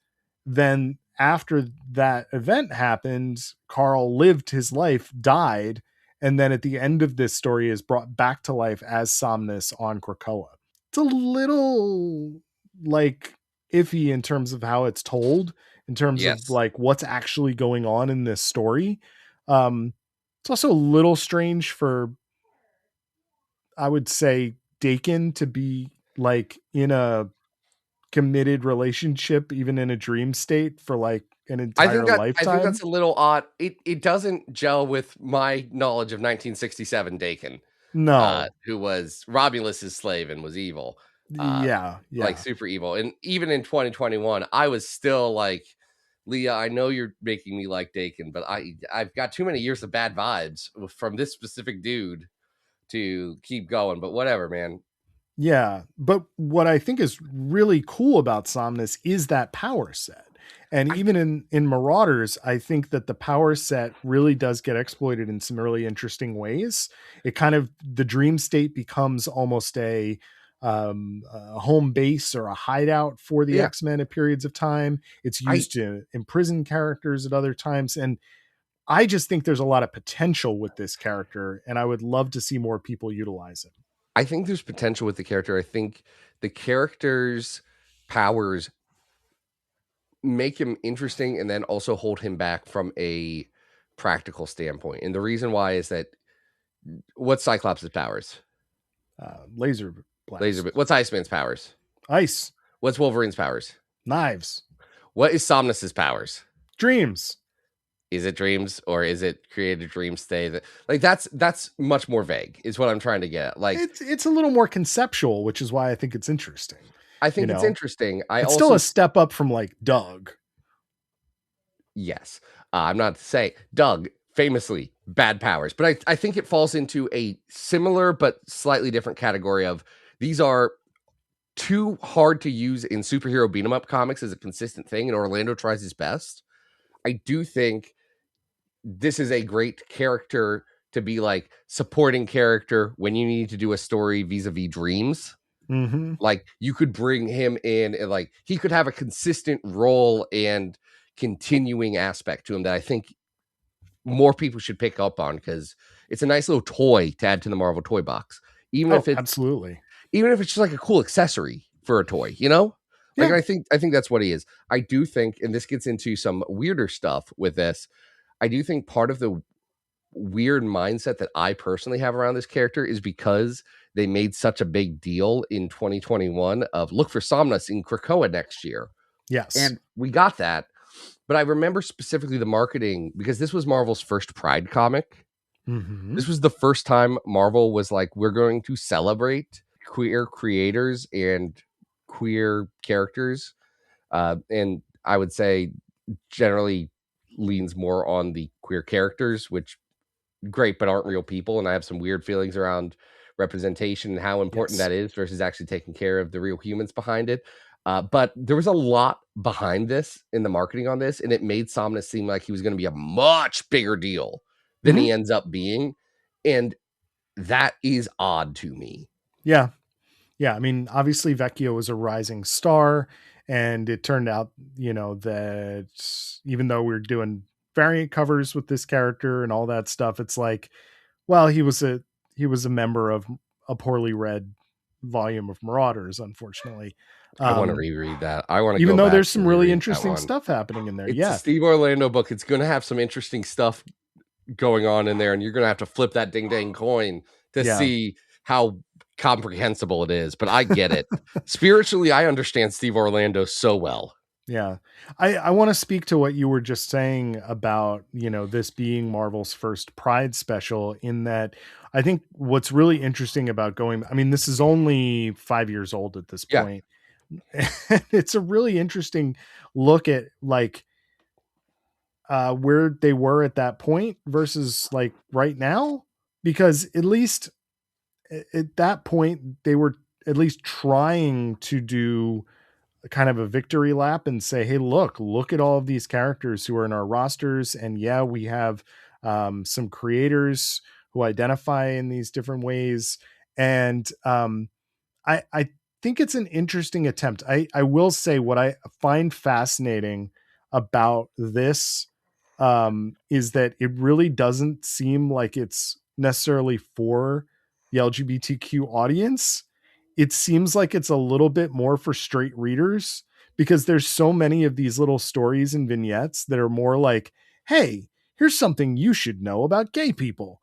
then after that event happened, Carl lived his life, died, and then at the end of this story is brought back to life as Somnus on Krakoa. It's a little like iffy in terms of how it's told, in terms of Yes. like what's actually going on in this story. It's also a little strange for, I would say, Dakin to be like in a committed relationship, even in a dream state, for like an entire I think lifetime. that's a little odd. It doesn't gel with my knowledge of 1967 Dakin, No. who was Romulus's slave and was evil. Yeah. Like super evil. And even in 2021, I was still like, Leah, I know you're making me like Dakin, but I've got too many years of bad vibes from this specific dude to keep going. But whatever, man. Yeah. But what I think is really cool about Somnus is that power set. And even in Marauders, I think that the power set really does get exploited in some really interesting ways. It kind of, the dream state becomes almost a home base or a hideout for the Yeah. X-Men at periods of time. It's used to imprison characters at other times. And I just think there's a lot of potential with this character, and I would love to see more people utilize it. I think there's potential with the character. I think the character's powers make him interesting and then also hold him back from a practical standpoint. And the reason why is that what's Cyclops' powers? Laser blast. Laser. What's Iceman's powers? Ice. What's Wolverine's powers? Knives. What is Somnus's powers? Dreams. Is it dreams or is it create a dream state? Like that's much more vague is what I'm trying to get at. Like it's a little more conceptual, which is why I think it's interesting. I think it's interesting. It's still a step up from like Doug. Yes. I'm not to say Doug famously bad powers, but I think it falls into a similar but slightly different category of these are too hard to use in superhero beat 'em up comics as a consistent thing, and Orlando tries his best. I do think this is a great character to be like supporting character when you need to do a story vis-a-vis dreams. Mm-hmm. Like you could bring him in and like he could have a consistent role and continuing aspect to him that I think more people should pick up on because it's a nice little toy to add to the Marvel toy box. Even if it's absolutely, even if it's just like a cool accessory for a toy, you know? Like yeah. I think that's what he is. I do think, and this gets into some weirder stuff with this. I do think part of the weird mindset that I personally have around this character is because they made such a big deal in 2021 of look for Somnus in Krakoa next year. Yes. And we got that. But I remember specifically the marketing because this was Marvel's first Pride comic. Mm-hmm. This was the first time Marvel was like, we're going to celebrate queer creators and queer characters. And I would say generally leans more on the queer characters, which great, but aren't real people. And I have some weird feelings around representation and how important that is versus actually taking care of the real humans behind it. But there was a lot behind this in the marketing on this, and it made Somnus seem like he was going to be a much bigger deal than he ends up being. And that is odd to me. Yeah. Yeah. I mean, obviously Vecchio was a rising star, and it turned out, that even though we're doing variant covers with this character and all that stuff, it's like, well, he was a member of a poorly read volume of Marauders, unfortunately. I want to reread that. I want to, even though there's some really interesting stuff happening in there. It's a Steve Orlando book. It's going to have some interesting stuff going on in there, and you're going to have to flip that ding dang coin to see how comprehensible it is. But I get it. Spiritually, I understand Steve Orlando so well. Yeah. I want to speak to what you were just saying about, this being Marvel's first Pride special, in that I think what's really interesting about this is only 5 years old at this point. It's a really interesting look at like where they were at that point versus like right now, because at least at that point they were at least trying to do kind of a victory lap and say, hey, look at all of these characters who are in our rosters. And yeah, we have some creators who identify in these different ways. And I think it's an interesting attempt. I will say what I find fascinating about this is that it really doesn't seem like it's necessarily for the LGBTQ audience. It seems like it's a little bit more for straight readers, because there's so many of these little stories and vignettes that are more like, hey, here's something you should know about gay people.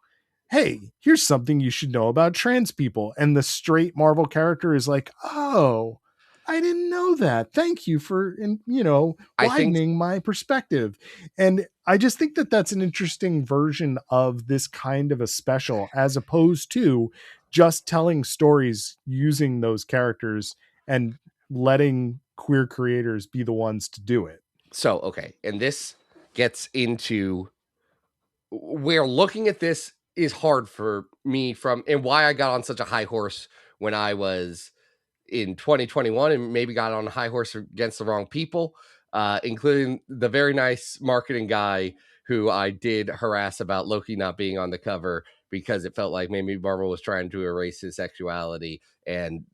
Hey, here's something you should know about trans people. And the straight Marvel character is like, oh, I didn't know that. Thank you for, widening my perspective. And I just think that that's an interesting version of this kind of a special, as opposed to just telling stories using those characters and letting queer creators be the ones to do it. So, okay. And this gets into where looking at this is hard for me and why I got on such a high horse when I was in 2021 and maybe got on a high horse against the wrong people, including the very nice marketing guy who I did harass about Loki not being on the cover because it felt like maybe Marvel was trying to erase his sexuality. And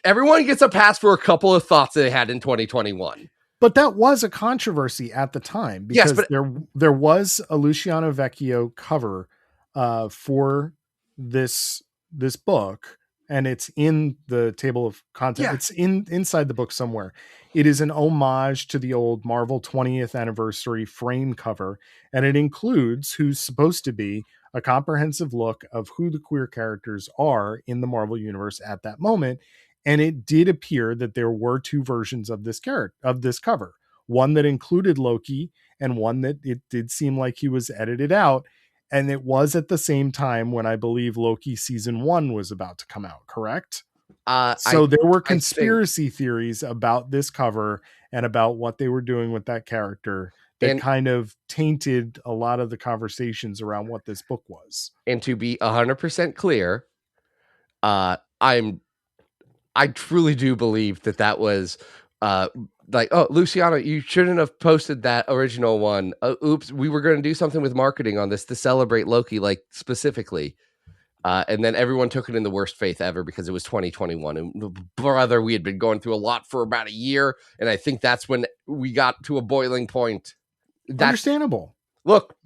everyone gets a pass for a couple of thoughts they had in 2021. But that was a controversy at the time, because there was a Luciano Vecchio cover for this book, and it's in the table of content. Yeah. It's inside the book somewhere. It is an homage to the old Marvel 20th anniversary frame cover, and it includes who's supposed to be a comprehensive look of who the queer characters are in the Marvel universe at that moment. And it did appear that there were two versions of this cover, one that included Loki and one that it did seem like he was edited out. And it was at the same time when I believe Loki season 1 was about to come out, correct? So there were conspiracy theories about this cover and about what they were doing with that character that kind of tainted a lot of the conversations around what this book was. And to be 100% clear, I truly do believe that was like, oh, Luciano, you shouldn't have posted that original one. Oops, we were going to do something with marketing on this to celebrate Loki, like specifically. And then everyone took it in the worst faith ever because it was 2021. And brother, we had been going through a lot for about a year. And I think that's when we got to a boiling point. Understandable. Look,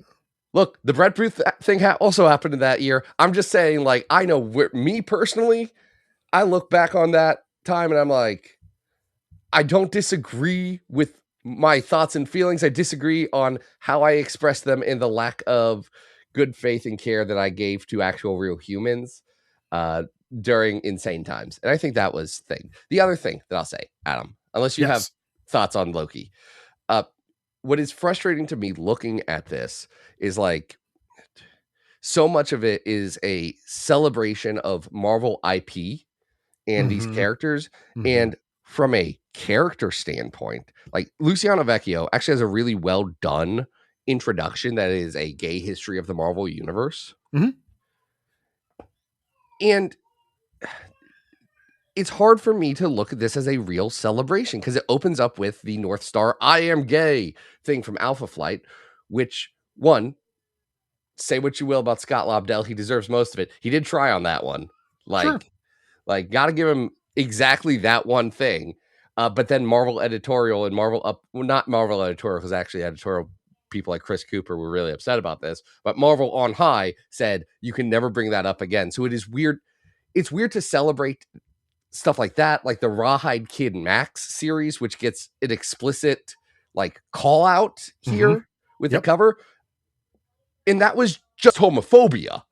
the bread proof thing also happened in that year. I'm just saying, like, I know me personally, I look back on that time and I'm like, I don't disagree with my thoughts and feelings. I disagree on how I expressed them in the lack of good faith and care that I gave to actual real humans during insane times. And I think that was the thing. The other thing that I'll say, Adam, unless you have thoughts on Loki, what is frustrating to me looking at this is like, so much of it is a celebration of Marvel IP and these characters. And from a character standpoint, like Luciano Vecchio actually has a really well done introduction that is a gay history of the Marvel universe. And it's hard for me to look at this as a real celebration because it opens up with the North Star I am gay thing from Alpha Flight, which, one, say what you will about Scott Lobdell, he deserves most of it. He did try on that one. Like, gotta give him exactly that one thing. But then Marvel editorial and not Marvel editorial, because actually editorial people like Chris Cooper were really upset about this, but Marvel on high said, you can never bring that up again. So it is weird. It's weird to celebrate stuff like that, like the Rawhide Kid Max series, which gets an explicit like call out here with the cover. And that was just homophobia.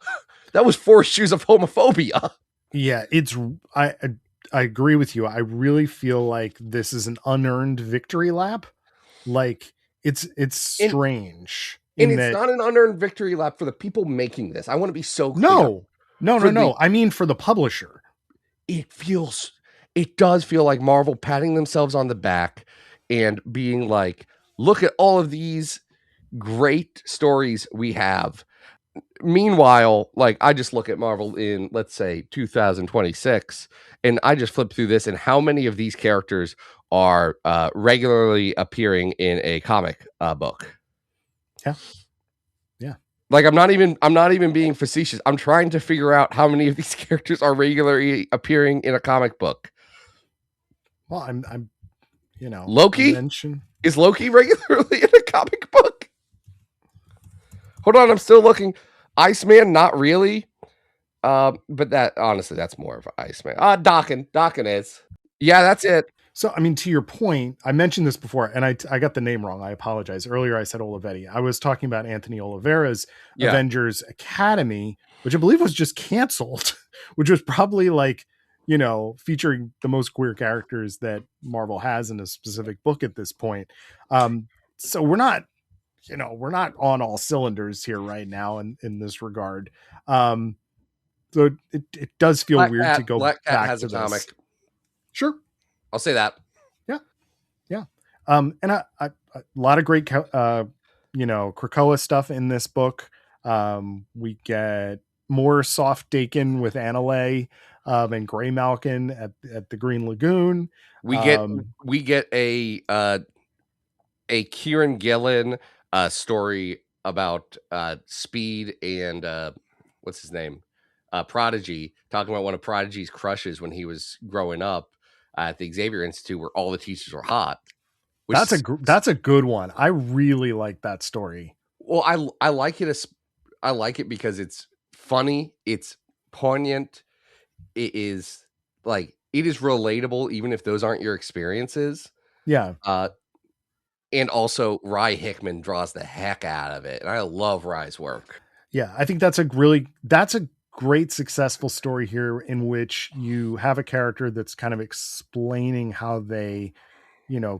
That was 4 issues of homophobia. Yeah, I agree with you. I really feel like this is an unearned victory lap. Like it's strange. And it's not an unearned victory lap for the people making this. I want to be so clear. No. I mean, for the publisher. It does feel like Marvel patting themselves on the back and being like, look at all of these great stories we have. meanwhile, like I just look at Marvel in, let's say, 2026, and I just flip through this, and how many of these characters are regularly appearing in a comic book? Yeah. Yeah. Like I'm not even being facetious. I'm trying to figure out how many of these characters are regularly appearing in a comic book. Well, I'm Loki? Is Loki regularly in a comic book? Hold on, I'm still looking. Iceman, not really. But that honestly, that's more of Iceman. Daken is. Yeah, that's it. So, I mean, to your point, I mentioned this before, and I got the name wrong. I apologize. Earlier, I said Olivetti. I was talking about Anthony Oliveira's Avengers Academy, which I believe was just canceled, which was probably like, featuring the most queer characters that Marvel has in a specific book at this point. So we're not on all cylinders here right now in this regard. So it does feel weird to go Black Cat back has to a this. comic. Sure. I'll say that. Yeah. And a lot of great, Krakoa stuff in this book. We get more soft Daken with Anale and Grey Malkin at the Green Lagoon. We get a Kieran Gillen story about Speed and what's his name? Prodigy, talking about one of Prodigy's crushes when he was growing up at the Xavier Institute, where all the teachers were hot. That's a good one. I really like that story. Well, I like it. I like it because it's funny. It's poignant. It is relatable, even if those aren't your experiences. Yeah. And also Rye Hickman draws the heck out of it. And I love Rye's work. Yeah. I think that's a great successful story here in which you have a character that's kind of explaining how they,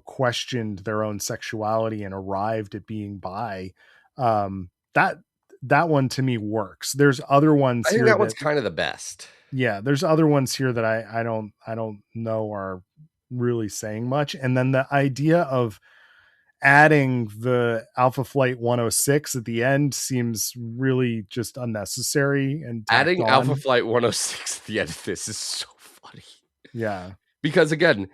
questioned their own sexuality and arrived at being bi. That one to me works. There's other ones I think here that one's kind of the best. Yeah, there's other ones here that I don't know are really saying much. And then the idea of adding the Alpha Flight 106 at the end seems really just unnecessary. And adding Alpha Flight 106 at the end of this is so funny. Yeah. Because again,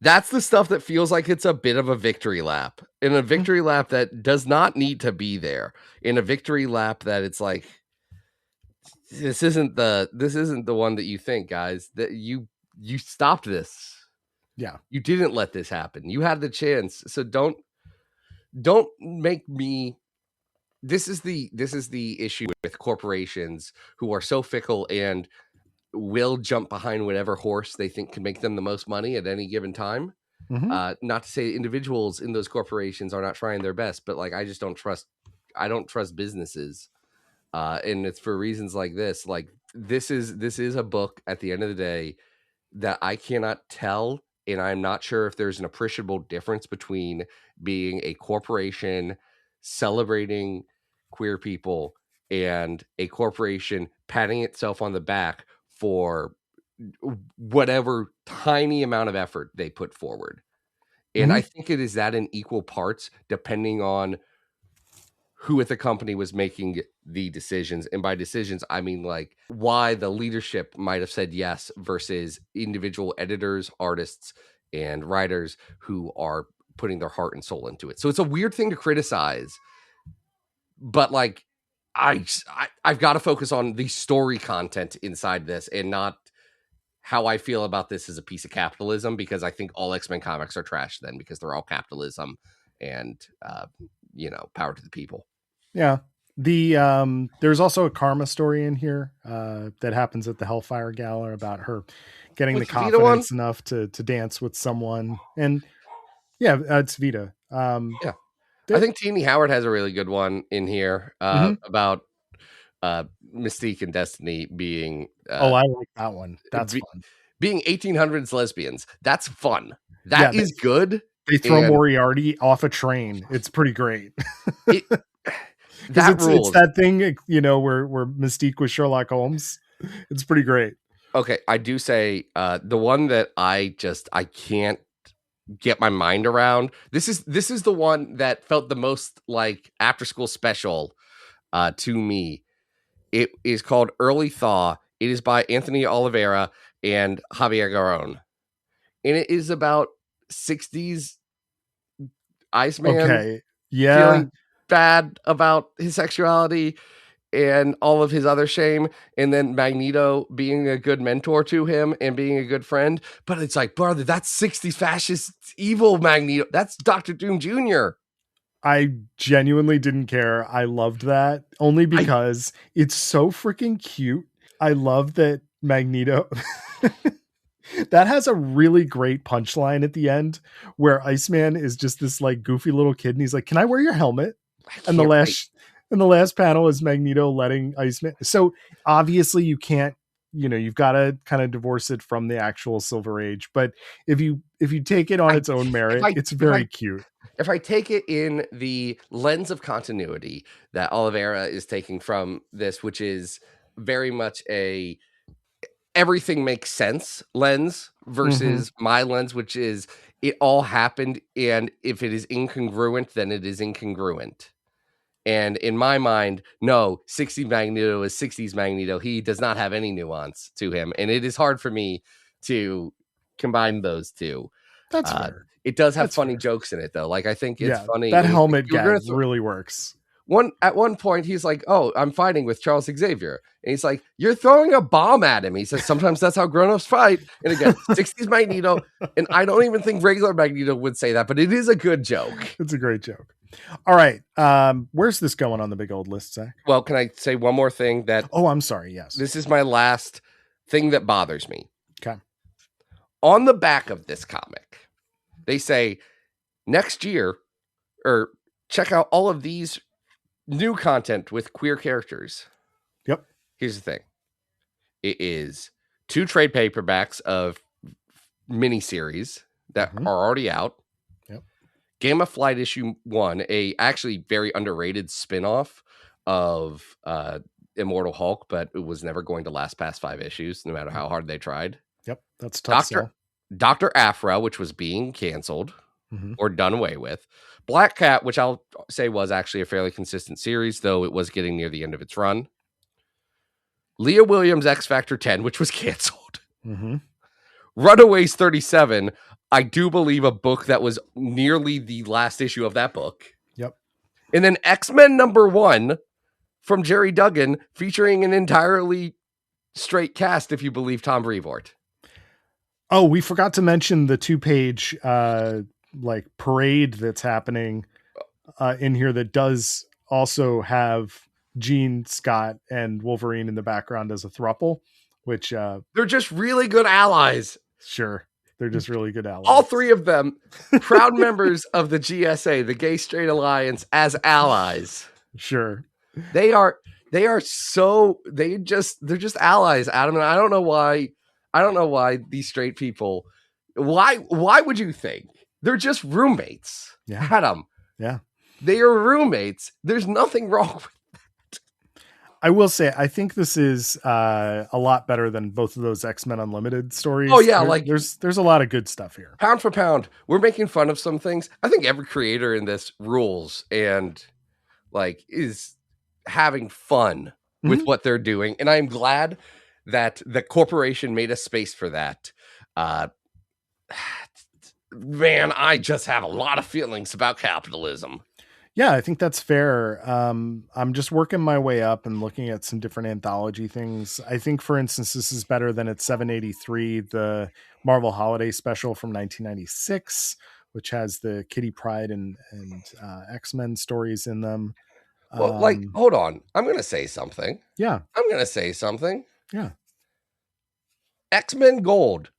that's the stuff that feels like it's a bit of a victory lap. In a victory lap that does not need to be there. In a victory lap that it's like, this isn't the one that you think, guys, that you stopped this. Yeah. You didn't let this happen. You had the chance. So don't make me. This is the issue with corporations who are so fickle and will jump behind whatever horse they think can make them the most money at any given time. Mm-hmm. Not to say individuals in those corporations are not trying their best, but like I don't trust businesses. And it's for reasons like this. Like this is a book at the end of the day that I cannot tell, and I'm not sure if there's an appreciable difference between being a corporation celebrating queer people and a corporation patting itself on the back for whatever tiny amount of effort they put forward. And I think it is that in equal parts, depending on who at the company was making the decisions. And by decisions, I mean like why the leadership might have said yes versus individual editors, artists, and writers who are putting their heart and soul into it. So it's a weird thing to criticize, but like I've got to focus on the story content inside this and not how I feel about this as a piece of capitalism, because I think all X-Men comics are trash then because they're all capitalism and, power to the people. Yeah. There's also a karma story in here that happens at the Hellfire Gala about her getting the confidence enough to dance with someone. And yeah, it's Vita. Yeah. I think Teenie Howard has a really good one in here about Mystique and Destiny being I like that one. That's fun. Being 1800s lesbians. That's fun. That is good. They throw Moriarty off a train. It's pretty great. It's that thing, where Mystique was Sherlock Holmes. It's pretty great. Okay, I do say the one that I can't get my mind around. This is the one that felt the most like after school special to me. It is called Early Thaw. It is by Anthony Oliveira and Javier Garron. And it is about 60s Iceman Okay. Yeah. feeling bad about his sexuality and all of his other shame, and then Magneto being a good mentor to him and being a good friend. But it's like, brother, that's 60s fascist evil Magneto. That's Dr. Doom Jr. I genuinely didn't care. I loved that only because it's so freaking cute. I love that Magneto that has a really great punchline at the end where Iceman is just this like goofy little kid and he's like, "Can I wear your helmet?" And the last panel is Magneto letting Iceman. So obviously you can't, you've got to kind of divorce it from the actual Silver Age. But if you take it on its own merit, it's very cute. If I take it in the lens of continuity that Oliveira is taking from this, which is very much a everything makes sense lens versus my lens, which is it all happened. And if it is incongruent, then it is incongruent. And in my mind, no, 60s Magneto is 60s Magneto. He does not have any nuance to him. And it is hard for me to combine those two. That's fair. It does have funny jokes in it, though. Like, I think it's funny. That helmet gag really works. At one point, he's like, "Oh, I'm fighting with Charles Xavier." And he's like, "You're throwing a bomb at him." He says, "Sometimes that's how grown-ups fight." And again, 60s Magneto. And I don't even think regular Magneto would say that, but it is a good joke. It's a great joke. All right. Where's this going on the big old list, Zach? Well, can I say one more thing Oh, I'm sorry. Yes. This is my last thing that bothers me. Okay. On the back of this comic, they say next year, or check out all of these new content with queer characters. Yep. Here's the thing. It is 2 trade paperbacks of miniseries that are already out. Yep. Gamma Flight issue 1, a actually very underrated spinoff of Immortal Hulk, but it was never going to last past 5 issues, no matter how hard they tried. Yep. That's tough. Dr. Aphra, which was being canceled or done away with. Black Cat, which I'll say was actually a fairly consistent series, though it was getting near the end of its run. Leah Williams' X Factor 10, which was canceled. Runaways 37, I do believe a book that was nearly the last issue of that book. Yep. And then X-Men #1 from Jerry Duggan, featuring an entirely straight cast, if you believe Tom Brevoort. Oh, we forgot to mention the 2-page parade that's happening in here that does also have Jean, Scott, and Wolverine in the background as a throuple, which they're just really good allies. Sure. They're just really good allies. All 3 of them proud members of the GSA, the Gay Straight Alliance, as allies. Sure. They're just allies, Adam. And I don't know why these straight people, why would you think? They're just roommates. Yeah. Adam. Yeah. They are roommates. There's nothing wrong with that. I will say, I think this is a lot better than both of those X-Men Unlimited stories. Oh yeah. There's a lot of good stuff here. Pound for pound, we're making fun of some things. I think every creator in this rules and is having fun with what they're doing. And I'm glad that the corporation made a space for that. Man, I just have a lot of feelings about capitalism. Yeah, I think that's fair. I'm just working my way up and looking at some different anthology things. I think, for instance, this is better than at 783, the Marvel Holiday Special from 1996, which has the Kitty Pryde and X-Men stories in them. Well, hold on. I'm going to say something. Yeah. Yeah. X-Men Gold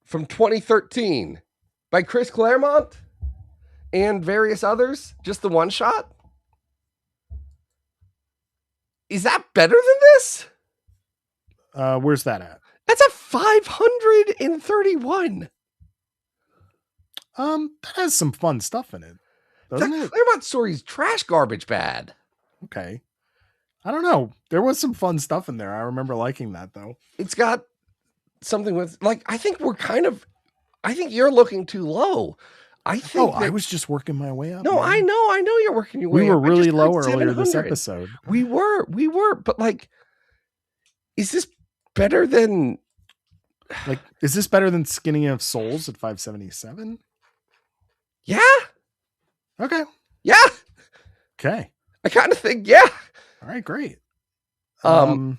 from 2013 by Chris Claremont and various others. Just the one shot. Is that better than this? Where's that at? That's a 531. That has some fun stuff in it. Doesn't it? Claremont story's trash garbage bad. Okay. I don't know. There was some fun stuff in there. I remember liking that though. It's got something with I think you're looking too low. I think I was just working my way up. No, man. I know you're working your way We were up. I really just low heard earlier this 700. episode. We were, but like, is this better than Like, is this better than Skinny of Souls at 577? Yeah. Okay. Yeah. Okay. I kind of think, yeah. All right, great. Well,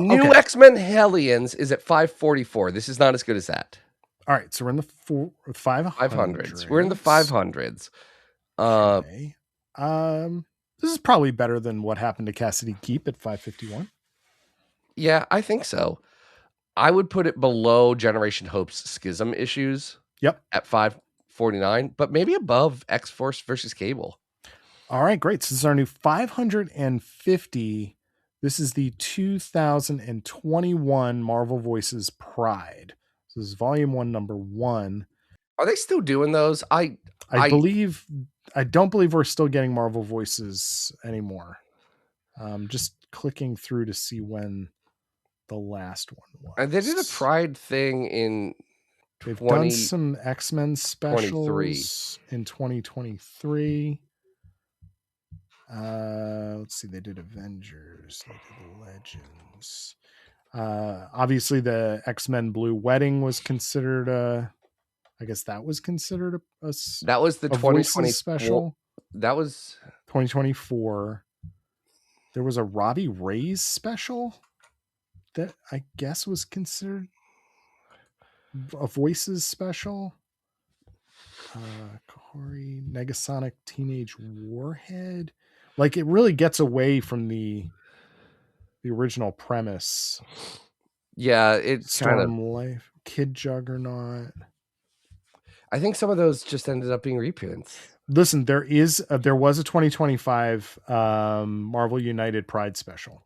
New okay. X-Men Hellions is at 544. This is not as good as that. All right, so we're in the 500s. We're in the 500s. Okay. This is probably better than what happened to Cassidy Keep at 551. Yeah, I think so. I would put it below Generation Hope's Schism issues. Yep. At 549, but maybe above X-Force versus Cable. All right, great. So this is our new 550. This is the 2021 Marvel Voices Pride. So this is volume 1, number 1. Are they still doing those? I don't believe we're still getting Marvel Voices anymore. Just clicking through to see when the last one was. They did a Pride thing in They've done some X-Men specials in 2023. Let's see. They did Avengers. They did Legends. Obviously, the X-Men Blue Wedding was considered I guess that was considered that was the 2020 special. That was 2024. There was a Robbie Reyes special that I guess was considered a Voices special. Corey Negasonic Teenage Warhead. Like, it really gets away from the original premise. Yeah, it's kind of Life, Kid Juggernaut. I think some of those just ended up being reprints. Listen, there was a 2025 Marvel United Pride special.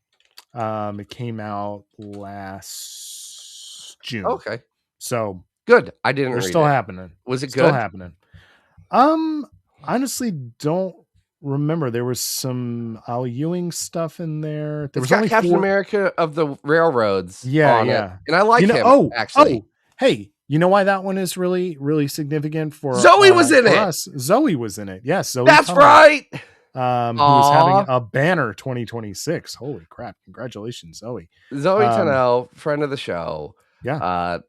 It came out last June. Okay. So good. I didn't they're read still it. happening. Was it still good? Happening. Honestly don't remember. There was some Al Ewing stuff in there. There was got only Captain America of the Railroads. Yeah. It. And I like him. Actually. Hey, you know why that one is really, really significant for Zoe was in it. Us? Zoe was in it. Yes, Zoe. That's right. Who was having a banner 2026. Holy crap! Congratulations, Zoe. Zoe Tennell, friend of the show. Yeah.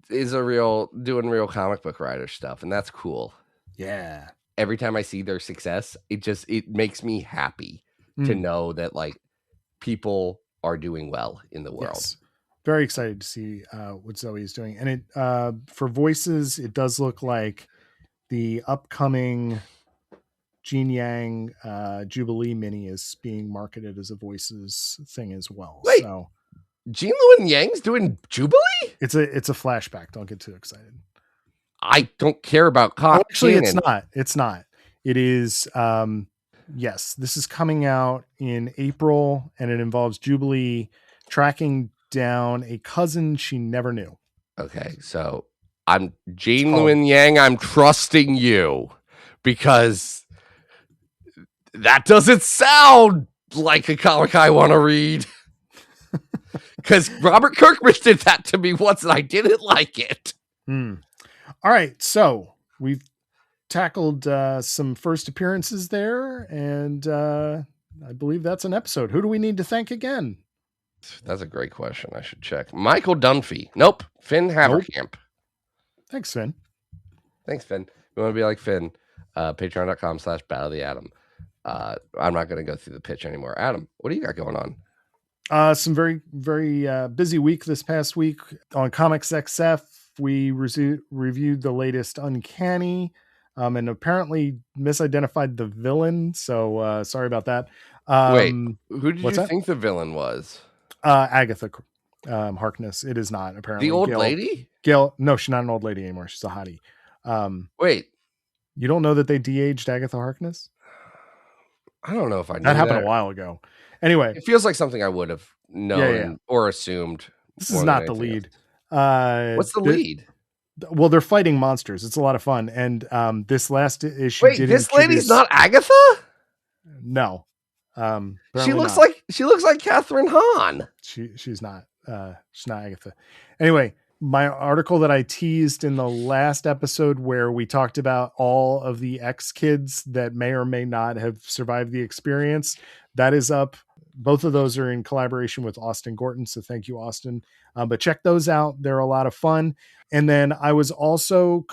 Is doing real comic book writer stuff, and that's cool. Yeah. Every time I see their success, it makes me happy to know that like people are doing well in the world. Yes. Very excited to see what Zoe is doing. And it for Voices, it does look like the upcoming Gene Yang Jubilee mini is being marketed as a Voices thing as well. Wait, so Gene Luen Yang's doing Jubilee? It's a flashback. Don't get too excited. I don't care about actually, it's not. It's not. It is. Yes, this is coming out in April, and it involves Jubilee tracking down a cousin she never knew. Okay, so I'm Gene Luen Yang. I'm trusting you because that doesn't sound like a comic I want to read. Because Robert Kirkman did that to me once, and I didn't like it. All right, so we've tackled some first appearances there, and I believe that's an episode. Who do we need to thank again? That's a great question. I should check. Michael Dunphy. Nope. Finn Haverkamp. Nope. Thanks, Finn. Thanks, Finn. You want to be like Finn? Patreon.com/Battle of the Atom. I'm not going to go through the pitch anymore. Adam, what do you got going on? Some very, very busy week this past week on Comics XF. We reviewed the latest Uncanny, and apparently misidentified the villain. So sorry about that. Wait, who did you think the villain was? Agatha Harkness. It is not, apparently. The old lady? Gail. No, she's not an old lady anymore. She's a hottie. Wait. You don't know that they de-aged Agatha Harkness? I don't know if I knew that happened a while ago. Anyway, it feels like something I would have known or assumed. This is not the lead. What's the lead? Well, they're fighting monsters. It's a lot of fun. And this last issue. Wait, this lady's not Agatha? No. She looks like Catherine Hahn. She's not. She's not Agatha. Anyway, my article that I teased in the last episode where we talked about all of the X kids that may or may not have survived the experience, that is up. Both of those are in collaboration with Austin Gorton. So thank you, Austin. But check those out. They're a lot of fun. And then I was also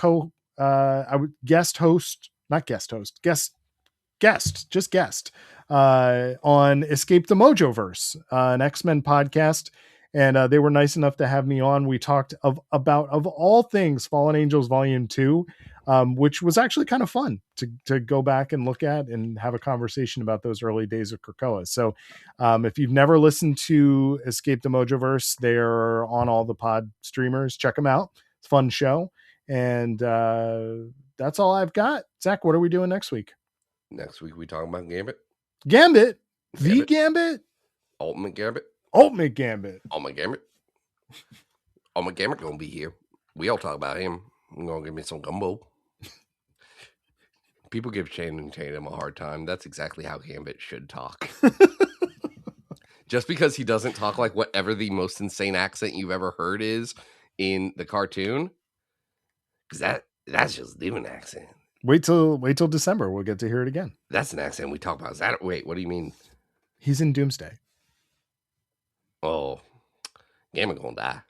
I would guest on Escape the Mojoverse, an X-Men podcast. And they were nice enough to have me on. We talked about all things Fallen Angels Volume 2, which was actually kind of fun to go back and look at and have a conversation about those early days of Krakoa. So if you've never listened to Escape the Mojoverse, they're on all the pod streamers. Check them out. It's a fun show. And that's all I've got. Zach, what are we doing next week? Next week, we talking about Gambit. Gambit? The Gambit? Ultimate Gambit. Ultimate Gambit. Ultimate Gambit. Ultimate Gambit gonna be here. We all talk about him. I'm gonna give me some gumbo. People give Channing Tatum a hard time. That's exactly how Gambit should talk. Just because he doesn't talk like whatever the most insane accent you've ever heard is in the cartoon, because that's just a demon accent. Wait till December. We'll get to hear it again. That's an accent we talk about. Is that wait? What do you mean? He's in Doomsday. Oh, Gambit gonna die.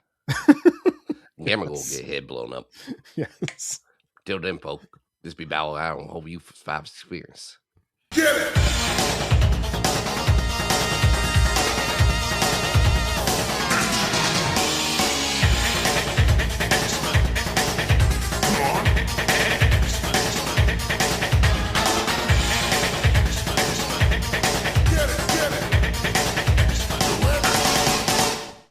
Gambit gonna get head blown up. Yes. Till then, folk, this be Battle Out and hope you 5 experience. Get it!